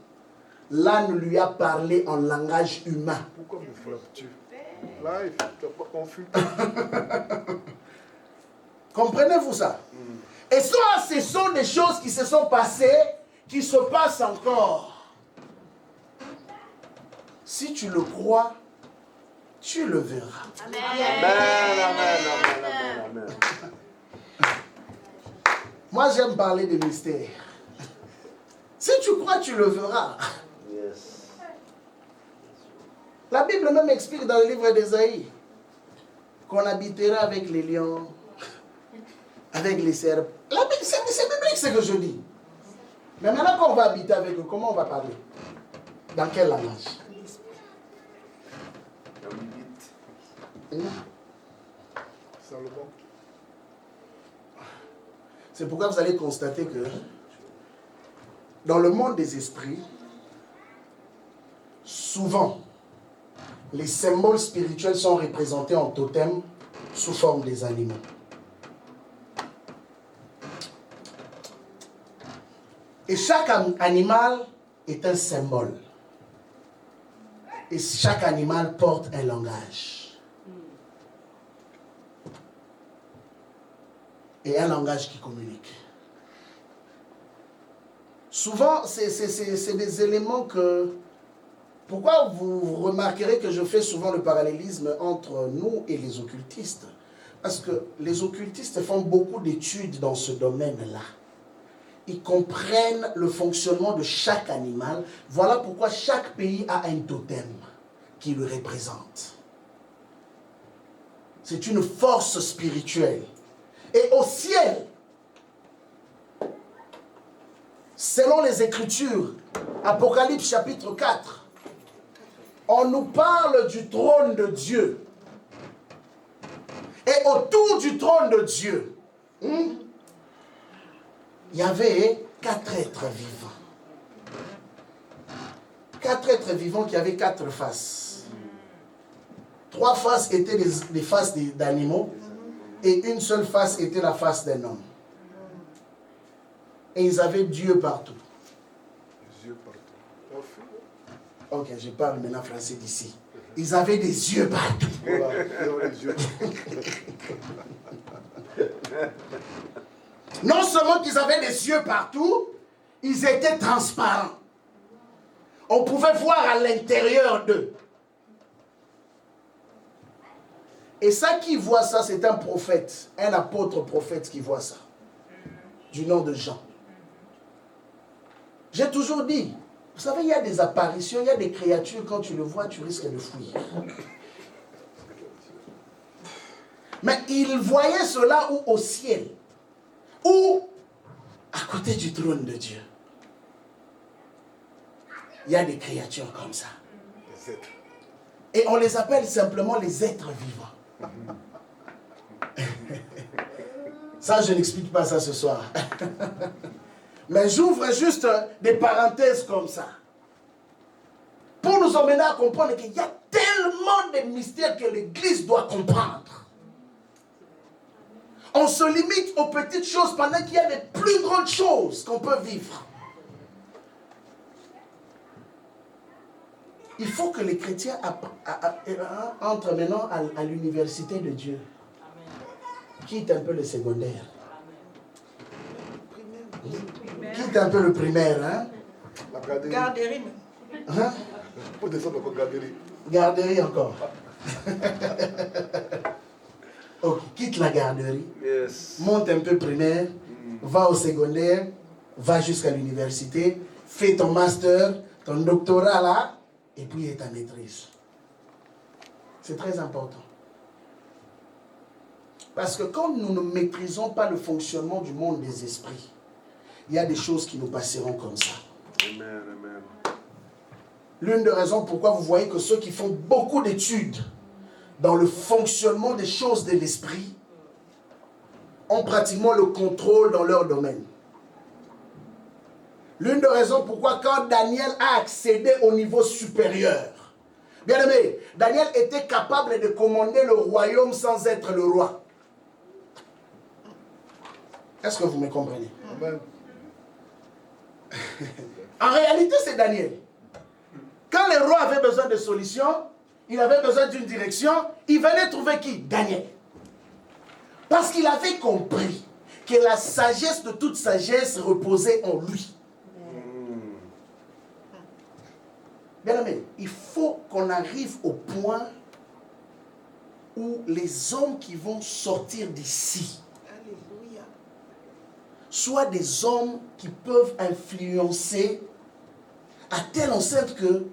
l'âne lui a parlé en langage humain. Pourquoi me frappes-tu? Live, tu n'as pas confus. Comprenez-vous ça? Et ça, ce sont des choses qui se sont passées, qui se passent encore. Si tu le crois, tu le verras. Amen. Amen. Moi, j'aime parler des mystères. Si tu crois, tu le verras. Yes. La Bible même explique dans le livre d'Ésaïe qu'on habitera avec les lions, avec les serpents. C'est biblique ce que je dis. Mais maintenant qu'on va habiter avec eux, comment on va parler? Dans quel langage? Salomon. C'est pourquoi vous allez constater que dans le monde des esprits, souvent, les symboles spirituels sont représentés en totem sous forme des animaux. Et chaque animal est un symbole. Et chaque animal porte un langage. Et un langage qui communique. Souvent, c'est des éléments que... Pourquoi vous remarquerez que je fais souvent le parallélisme entre nous et les occultistes? Parce que les occultistes font beaucoup d'études dans ce domaine-là. Ils comprennent le fonctionnement de chaque animal. Voilà pourquoi chaque pays a un totem qui le représente. C'est une force spirituelle. Et au ciel, selon les Écritures, Apocalypse chapitre 4, on nous parle du trône de Dieu. Et autour du trône de Dieu, il y avait 4 êtres vivants. 4 êtres vivants qui avaient 4 faces. 3 faces étaient les faces d'animaux et une seule face était la face d'un homme. Et ils avaient Dieu partout. Dieu partout. Ok, je parle maintenant français d'ici. Ils avaient des yeux partout. Voilà, les yeux. Non seulement qu'ils avaient des yeux partout, ils étaient transparents. On pouvait voir à l'intérieur d'eux. Et ça qui voit ça, c'est un prophète, un apôtre prophète qui voit ça. Du nom de Jean. J'ai toujours dit, vous savez, il y a des apparitions, il y a des créatures, quand tu le vois, tu risques de fuir. Mais il voyait cela où au ciel, ou à côté du trône de Dieu. Il y a des créatures comme ça. Les êtres. Et on les appelle simplement les êtres vivants. Ça, je n'explique pas ça ce soir. Mais j'ouvre juste des parenthèses comme ça. Pour nous emmener à comprendre qu'il y a tellement de mystères que l'Église doit comprendre. On se limite aux petites choses pendant qu'il y a des plus grandes choses qu'on peut vivre. Il faut que les chrétiens entrent maintenant à l'université de Dieu. Quitte un peu le secondaire. Quitte un peu le primaire. Hein? La garderie. Garderie. Hein? Pour descendre encore garderie. Garderie encore. Ok, quitte la garderie. Yes. Monte un peu primaire. Va au secondaire. Va jusqu'à l'université. Fais ton master, ton doctorat là. Et puis ta maîtrise. C'est très important. Parce que quand nous ne maîtrisons pas le fonctionnement du monde des esprits, il y a des choses qui nous passeront comme ça. Amen, amen. L'une des raisons pourquoi vous voyez que ceux qui font beaucoup d'études dans le fonctionnement des choses de l'esprit ont pratiquement le contrôle dans leur domaine. L'une des raisons pourquoi quand Daniel a accédé au niveau supérieur, bien aimé, Daniel était capable de commander le royaume sans être le roi. Est-ce que vous me comprenez? Amen. En réalité, c'est Daniel. Quand le roi avait besoin de solutions, il avait besoin d'une direction, il venait trouver qui? Daniel. Parce qu'il avait compris que la sagesse de toute sagesse reposait en lui. Bien aimé, il faut qu'on arrive au point où les hommes qui vont sortir d'ici Alléluia. soient des hommes qui peuvent influencer à telle enceinte que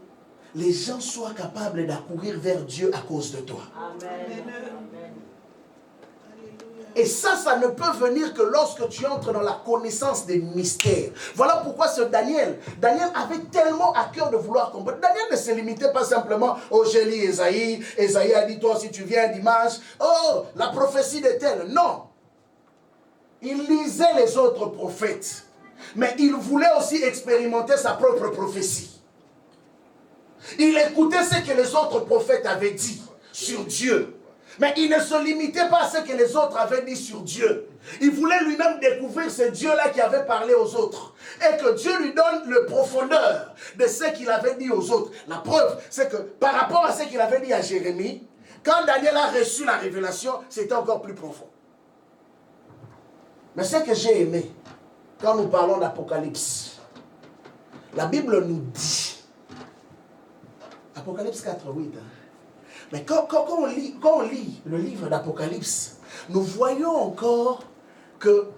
les gens soient capables d'accourir vers Dieu à cause de toi. Amen. Alléluia. Et ça ne peut venir que lorsque tu entres dans la connaissance des mystères. Voilà pourquoi ce Daniel avait tellement à cœur de vouloir comprendre. Daniel ne se limitait pas simplement, oh j'ai lu Esaïe, Esaïe a dit toi si tu viens dimanche, oh la prophétie de tel. Non. Il lisait les autres prophètes. Mais il voulait aussi expérimenter sa propre prophétie. Il écoutait ce que les autres prophètes avaient dit sur Dieu. Mais il ne se limitait pas à ce que les autres avaient dit sur Dieu. Il voulait lui-même découvrir ce Dieu-là qui avait parlé aux autres. Et que Dieu lui donne le profondeur de ce qu'il avait dit aux autres. La preuve, c'est que par rapport à ce qu'il avait dit à Jérémie, quand Daniel a reçu la révélation, c'était encore plus profond. Mais ce que j'ai aimé, quand nous parlons d'Apocalypse, la Bible nous dit, Apocalypse 4, 8, mais quand on lit le livre d'Apocalypse, nous voyons encore que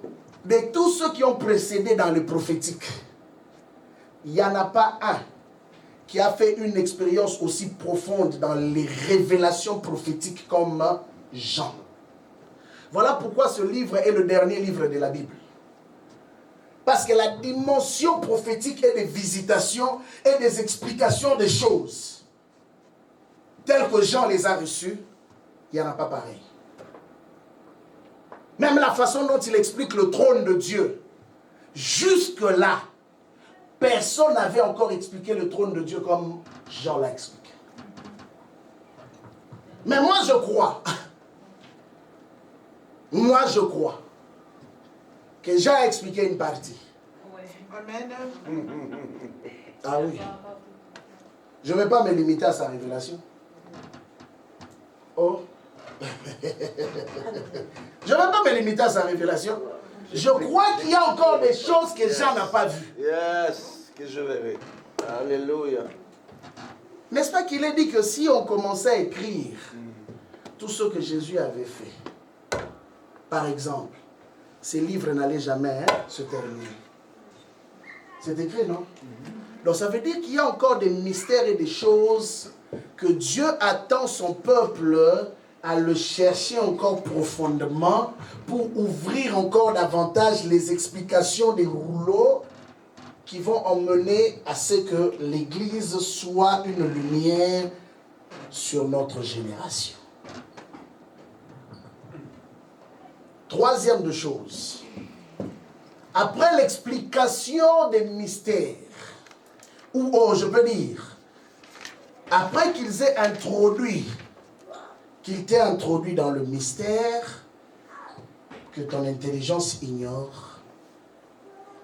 de tous ceux qui ont précédé dans le prophétique, il n'y en a pas un qui a fait une expérience aussi profonde dans les révélations prophétiques comme Jean. Voilà pourquoi ce livre est le dernier livre de la Bible. Parce que la dimension prophétique et des visitations et des explications des choses, telles que Jean les a reçues, il n'y en a pas pareil. Même la façon dont il explique le trône de Dieu, jusque-là, personne n'avait encore expliqué le trône de Dieu comme Jean l'a expliqué. Mais moi je crois que Jean a expliqué une partie. Amen. Ah oui. Je ne vais pas me limiter à sa révélation. Oh. Je ne vais pas me limiter à sa révélation. Je crois qu'il y a encore des choses que Jean n'a pas vues. Yes, que je verrai. Alléluia. N'est-ce pas qu'il est dit que si on commençait à écrire tout ce que Jésus avait fait, par exemple, ces livres n'allaient jamais se terminer. C'est écrit, non? Donc ça veut dire qu'il y a encore des mystères et des choses que Dieu attend son peuple à le chercher encore profondément pour ouvrir encore davantage les explications des rouleaux qui vont emmener à ce que l'Église soit une lumière sur notre génération. Troisième de choses, après l'explication des mystères, ou je peux dire, après qu'ils aient introduit, qu'il t'ait introduit dans le mystère que ton intelligence ignore,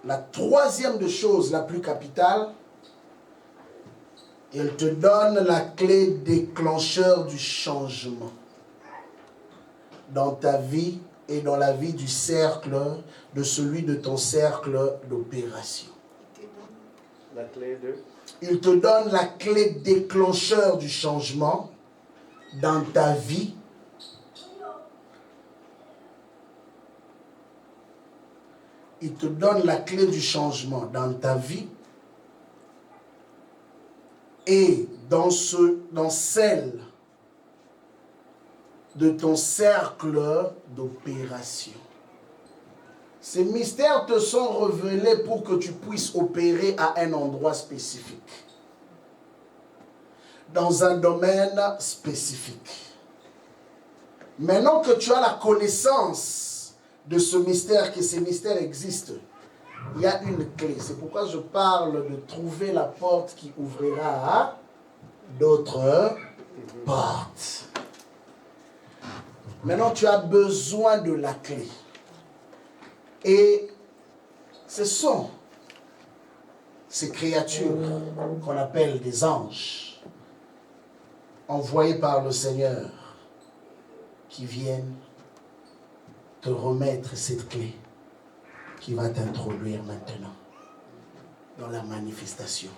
la troisième de choses la plus capitale, il te donne la clé déclencheur du changement dans ta vie et dans la vie du cercle, de celui de ton cercle d'opération. La clé de... Il te donne la clé déclencheur du changement dans ta vie. Il te donne la clé du changement dans ta vie et dans celle de ton cercle d'opération. Ces mystères te sont révélés pour que tu puisses opérer à un endroit spécifique, dans un domaine spécifique. Maintenant que tu as la connaissance de ce mystère, que ces mystères existent, il y a une clé. C'est pourquoi je parle de trouver la porte qui ouvrira à d'autres portes. Maintenant, tu as besoin de la clé. Et ce sont ces créatures qu'on appelle des anges, envoyés par le Seigneur, qui viennent te remettre cette clé qui va t'introduire maintenant dans la manifestation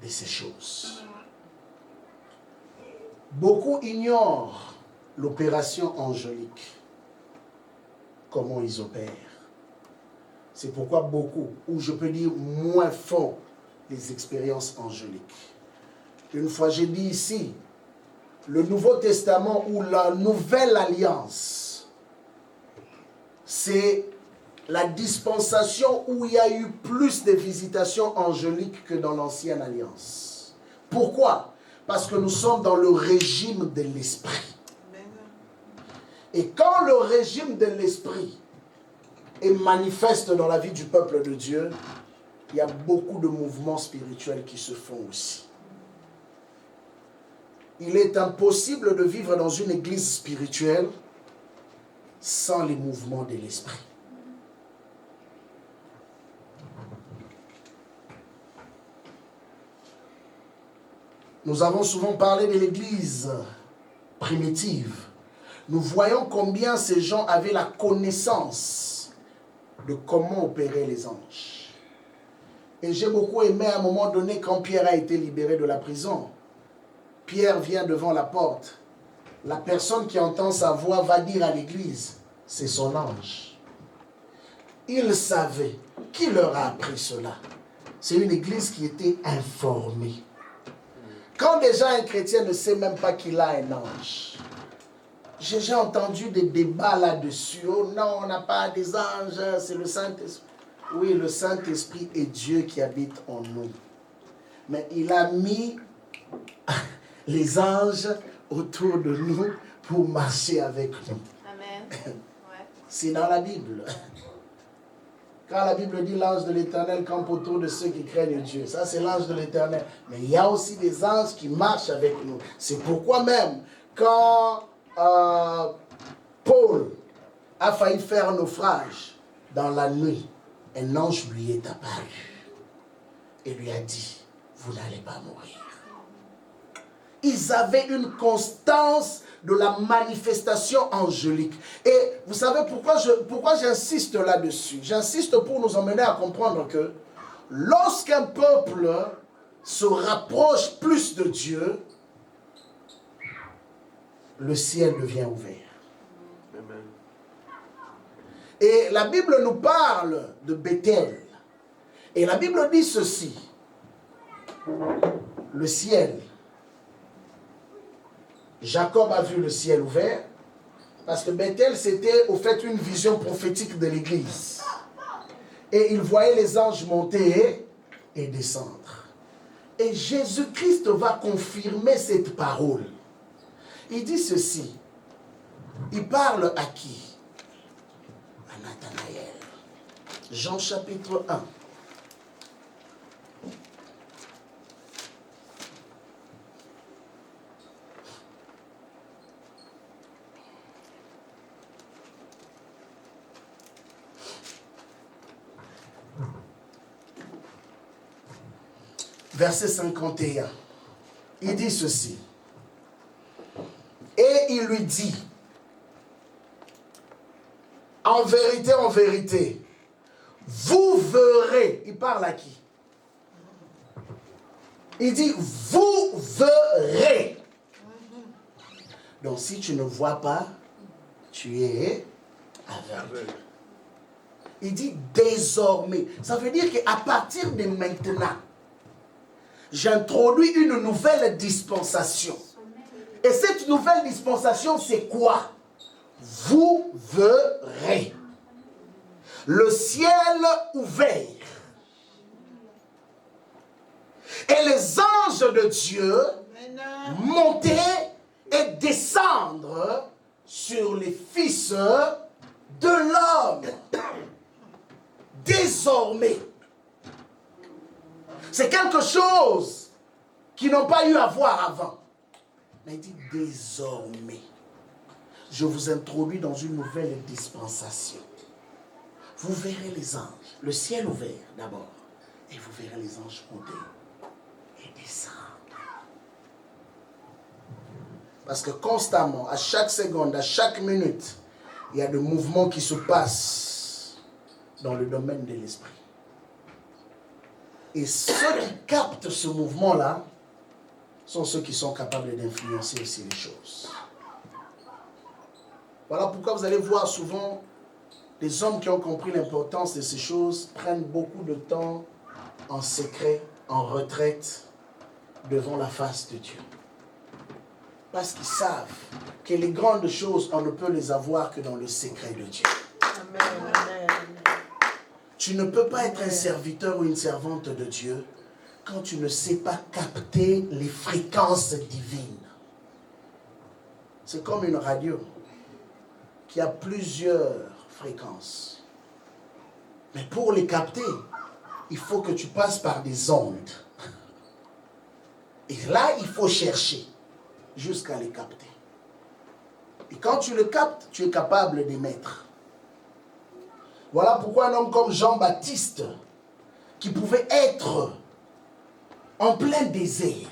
de ces choses. Beaucoup ignorent l'opération angélique, comment ils opèrent. C'est pourquoi beaucoup, ou je peux dire moins, font les expériences angéliques. Une fois j'ai dit ici, le Nouveau Testament ou la Nouvelle Alliance, c'est la dispensation où il y a eu plus de visitations angéliques que dans l'Ancienne Alliance. Pourquoi? Parce que nous sommes dans le régime de l'Esprit. Et quand le régime de l'Esprit est manifeste dans la vie du peuple de Dieu, il y a beaucoup de mouvements spirituels qui se font aussi. Il est impossible de vivre dans une église spirituelle sans les mouvements de l'Esprit. Nous avons souvent parlé de l'église primitive. Nous voyons combien ces gens avaient la connaissance de comment opérer les anges. Et j'ai beaucoup aimé à un moment donné quand Pierre a été libéré de la prison. Pierre vient devant la porte la personne qui entend sa voix va dire à l'église, c'est son ange. Ils savaient. Qui leur a appris cela? C'est une église qui était informée. Quand déjà un chrétien ne sait même pas qu'il a un ange. J'ai déjà entendu des débats là-dessus. Oh non, on n'a pas des anges, c'est le Saint-Esprit. Oui, le Saint-Esprit est Dieu qui habite en nous. Mais il a mis les anges autour de nous pour marcher avec nous. Amen. Ouais. C'est dans la Bible. Quand la Bible dit l'ange de l'Éternel campe autour de ceux qui craignent Dieu, ça c'est l'ange de l'Éternel. Mais il y a aussi des anges qui marchent avec nous. C'est pourquoi même, quand Paul a failli faire naufrage dans la nuit, un ange lui est apparu et lui a dit, vous n'allez pas mourir. Ils avaient une constance de la manifestation angélique. Et vous savez pourquoi j'insiste là-dessus? J'insiste pour nous emmener à comprendre que lorsqu'un peuple se rapproche plus de Dieu, le ciel devient ouvert. Amen. Et la Bible nous parle de Bethel. Et la Bible dit ceci. Le ciel. Jacob a vu le ciel ouvert. Parce que Bethel, c'était au fait une vision prophétique de l'église. Et il voyait les anges monter et descendre. Et Jésus-Christ va confirmer cette parole. Il dit ceci. Il parle à qui? À Nathanaël. Jean chapitre 1. Verset 51. Il dit ceci. Et il lui dit, en vérité, vous verrez. Il parle à qui? Il dit, vous verrez. Donc si tu ne vois pas, tu es aveugle. Il dit désormais. Ça veut dire qu'à partir de maintenant, j'introduis une nouvelle dispensation. Et cette nouvelle dispensation, c'est quoi? Vous verrez le ciel ouvert et les anges de Dieu monter et descendre sur les fils de l'homme. Désormais. C'est quelque chose qu'ils n'ont pas eu à voir avant. Mais il dit désormais, je vous introduis dans une nouvelle dispensation. Vous verrez les anges, le ciel ouvert d'abord, et vous verrez les anges monter et descendre. Parce que constamment, à chaque seconde, à chaque minute, il y a des mouvements qui se passent dans le domaine de l'esprit. Et ceux qui captent ce mouvement-là sont ceux qui sont capables d'influencer aussi les choses. Voilà pourquoi vous allez voir souvent les hommes qui ont compris l'importance de ces choses prennent beaucoup de temps en secret, en retraite, devant la face de Dieu. Parce qu'ils savent que les grandes choses, on ne peut les avoir que dans le secret de Dieu. Amen. Amen. Tu ne peux pas être un serviteur ou une servante de Dieu quand tu ne sais pas capter les fréquences divines. C'est comme une radio qui a plusieurs fréquences. Mais pour les capter, il faut que tu passes par des ondes. Et là, il faut chercher jusqu'à les capter. Et quand tu le captes, tu es capable d'émettre. Voilà pourquoi un homme comme Jean-Baptiste, qui pouvait être en plein désert.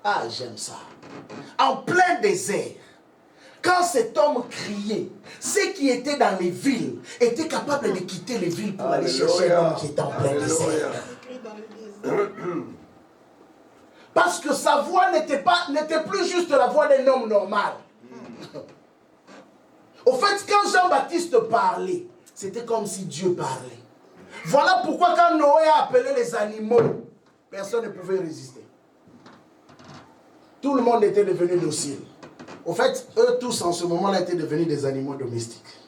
Ah, j'aime ça. En plein désert. Quand cet homme criait, ceux qui étaient dans les villes étaient capables de quitter les villes pour aller chercher l'homme qui était en plein désert. Parce que sa voix n'était plus juste la voix d'un homme normal. Au fait, quand Jean-Baptiste parlait, c'était comme si Dieu parlait. Voilà pourquoi quand Noé a appelé les animaux, personne ne pouvait résister. Tout le monde était devenu docile. Au fait, eux tous en ce moment-là étaient devenus des animaux domestiques.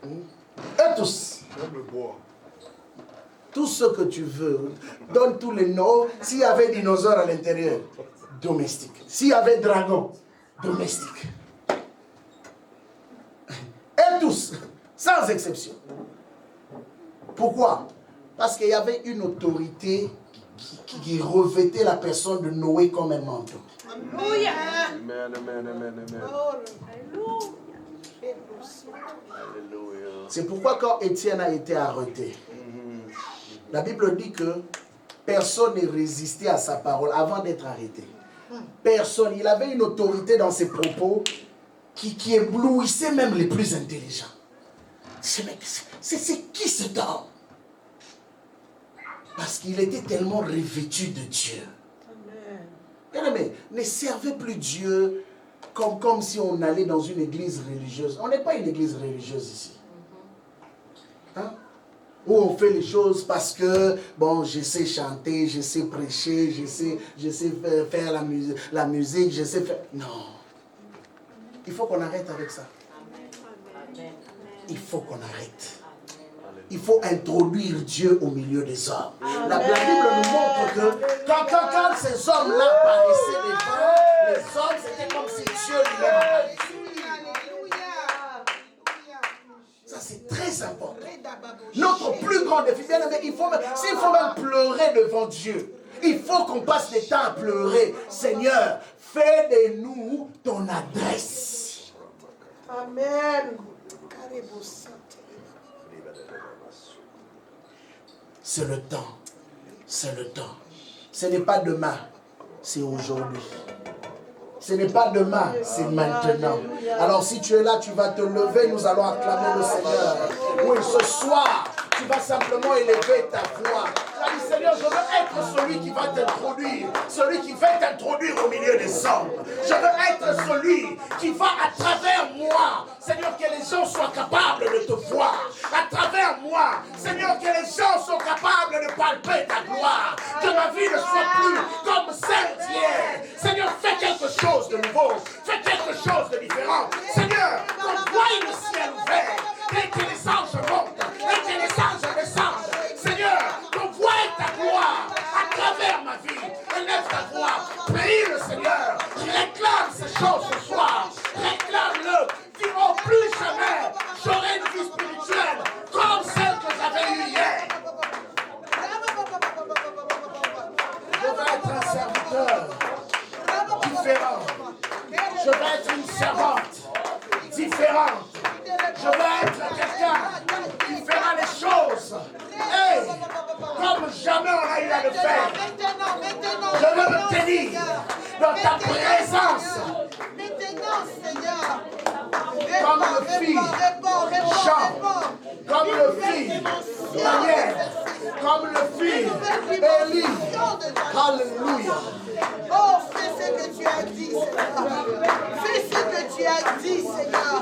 Eux tous. Même le bois. Tout ce que tu veux, donne tous les noms. S'il y avait dinosaures à l'intérieur, domestique. S'il y avait dragon, domestique. Et tous, sans exception. Pourquoi? Parce qu'il y avait une autorité qui revêtait la personne de Noé comme un manteau. Alléluia. Amen, amen, amen, amen. Alléluia. C'est pourquoi quand Étienne a été arrêté, la Bible dit que personne n'est résisté à sa parole avant d'être arrêté. Personne. Il avait une autorité dans ses propos qui éblouissait même les plus intelligents. C'est qui cet homme? Parce qu'il était tellement revêtu de Dieu. Amen. Ne servez plus Dieu comme si on allait dans une église religieuse. On n'est pas une église religieuse ici. Hein? Où on fait les choses parce que, bon, je sais chanter, je sais prêcher, je sais faire la musique, je sais faire... Non. Il faut qu'on arrête avec ça. Il faut qu'on arrête. Il faut introduire Dieu au milieu des hommes. La Bible nous montre que quand ces hommes-là apparaissaient devant les hommes, c'était comme si Dieu lui-même apparaissait. Ça, c'est très important. Notre plus grand défi, bien aimé, s'il faut même pleurer devant Dieu, il faut qu'on passe des temps à pleurer. Seigneur, fais de nous ton adresse. Amen. C'est le temps. C'est le temps. Ce n'est pas demain, c'est aujourd'hui. Ce n'est pas demain, c'est maintenant. Alors si tu es là, tu vas te lever, nous allons acclamer le Seigneur. Oui, ce soir, tu vas simplement élever ta voix. Tu vas dire, Seigneur, je veux être celui qui va t'introduire, celui qui va t'introduire au milieu des hommes. Je veux être celui qui va à travers moi, Seigneur, que les gens soient capables de te voir. À travers moi, Seigneur, que les gens soient capables de palper ta gloire. Que ma vie ne soit plus comme celle d'hier. Seigneur, fais quelque chose de nouveau. Fais quelque chose de différent. Seigneur, qu'on voie le ciel ouvert. Et que les anges montent. Et que les anges descendent. Seigneur, qu'on voie ta gloire à travers ma vie. Élève ta voix. Prie le Seigneur. Réclame ces choses ce soir. Réclame-le. Dis, oh, plus jamais, j'aurai une vie spirituelle comme celle que j'avais eue hier. Je vais être un serviteur différent. Je vais être une servante différente. Je vais être quelqu'un qui fera les choses. Hey, comme jamais on a eu à le faire. Je veux me tenir dans ta présence. Comme le fit Jean, comme le fit Daniel, comme le fit Élie. Alléluia. Oh, fais ce que tu as dit, Seigneur. Fais ce que tu as dit, Seigneur.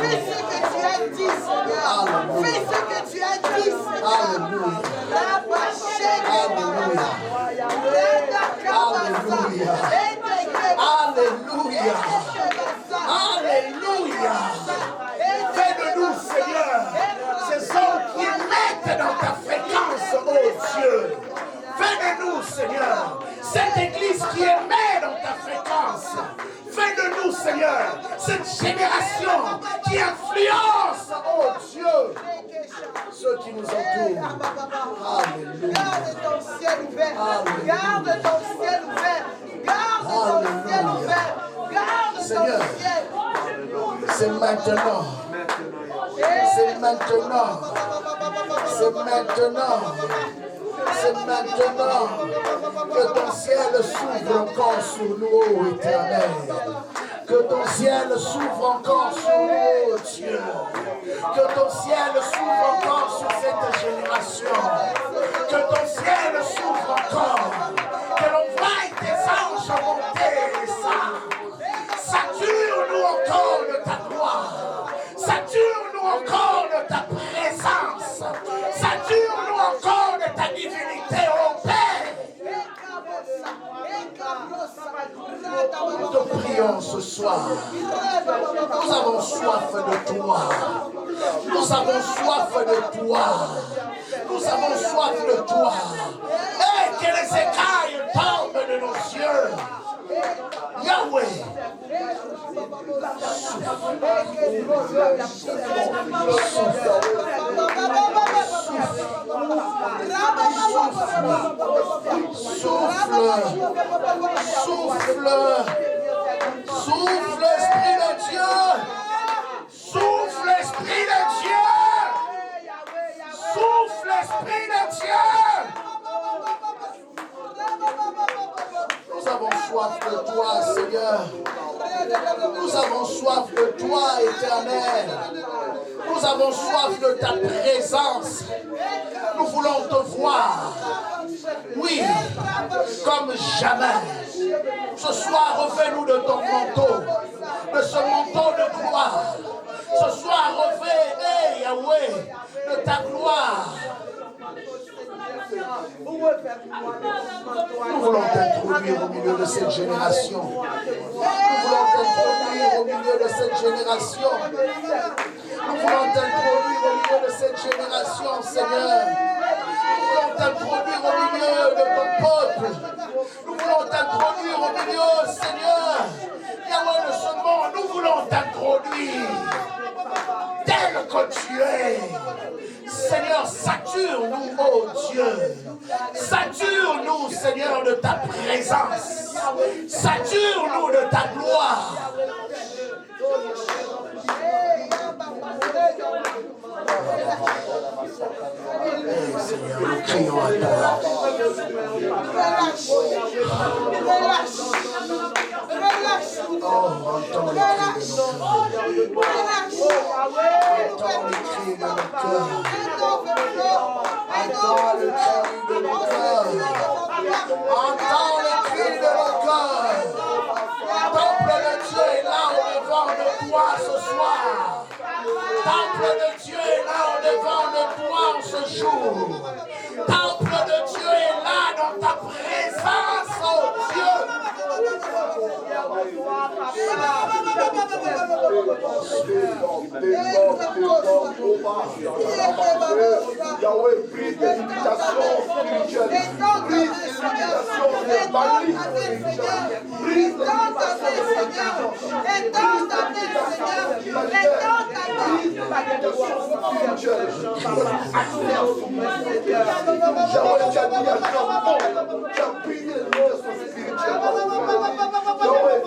Fais ce que tu as dit, Seigneur. Fais ce que tu as dit, Seigneur. Alléluia. Alléluia. Fais de nous, Seigneur, ces hommes qui émettent dans ta fréquence, oh Dieu. Fais de nous, Seigneur, cette église qui émet dans ta fréquence. Fais de nous, Seigneur, cette génération qui influence, oh Dieu, ceux qui nous entourent. Alléluia. Garde ton ciel ouvert. Garde ton ciel ouvert. Garde ton ciel ouvert. Garde ton Seigneur, ciel. c'est maintenant. C'est maintenant. C'est maintenant. C'est maintenant que ton ciel s'ouvre encore sur nous, ô Éternel. Que ton ciel s'ouvre encore sur nous, ô Dieu. Que ton ciel s'ouvre encore sur cette génération. Que ton ciel s'ouvre encore. Que l'on voie tes anges monter et descendre. Nous avons soif de toi. Nous avons soif de toi. Nous avons soif de toi. Et que les écailles tombent de nos yeux. Yahweh. Souffle, Esprit de Dieu. Souffle, Esprit de Dieu. Souffle, Esprit de Dieu. Nous avons soif de toi, Seigneur. Nous avons soif de toi, Éternel. Nous avons soif de ta présence. Nous voulons te voir. Oui, comme jamais. Ce soir, refais-nous de ton manteau, de ce manteau de gloire. Ce soir, refais, Yahweh, de ta gloire. Nous voulons t'introduire au milieu de cette génération. Nous voulons t'introduire au milieu de cette génération. Nous voulons t'introduire au milieu de cette génération, Seigneur. Nous voulons t'introduire au milieu de ton peuple. Nous voulons t'introduire au milieu, Seigneur. Yahweh de ce monde, nous voulons t'introduire tel que tu es. Seigneur, sature-nous, oh Dieu. Sature-nous, Seigneur, de ta présence. Sature-nous de ta gloire. Seigneur, nous crions à toi. Oh, entends les cris de nos cœurs. Entends les cris de nos cœurs. Entends les cris de nos cœurs. Temple de Dieu est là au devant de toi ce soir. Temple de Dieu est là au devant de toi en ce jour. Temple de Dieu est là dans ta présence, oh Dieu. Yahweh, brise les limitations spirituelles. Brise les limitations de Bali. Brise les Yahweh, tu as dit à Jean, non, tu as brisé les limitations spirituelles. Yahweh,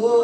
Oh,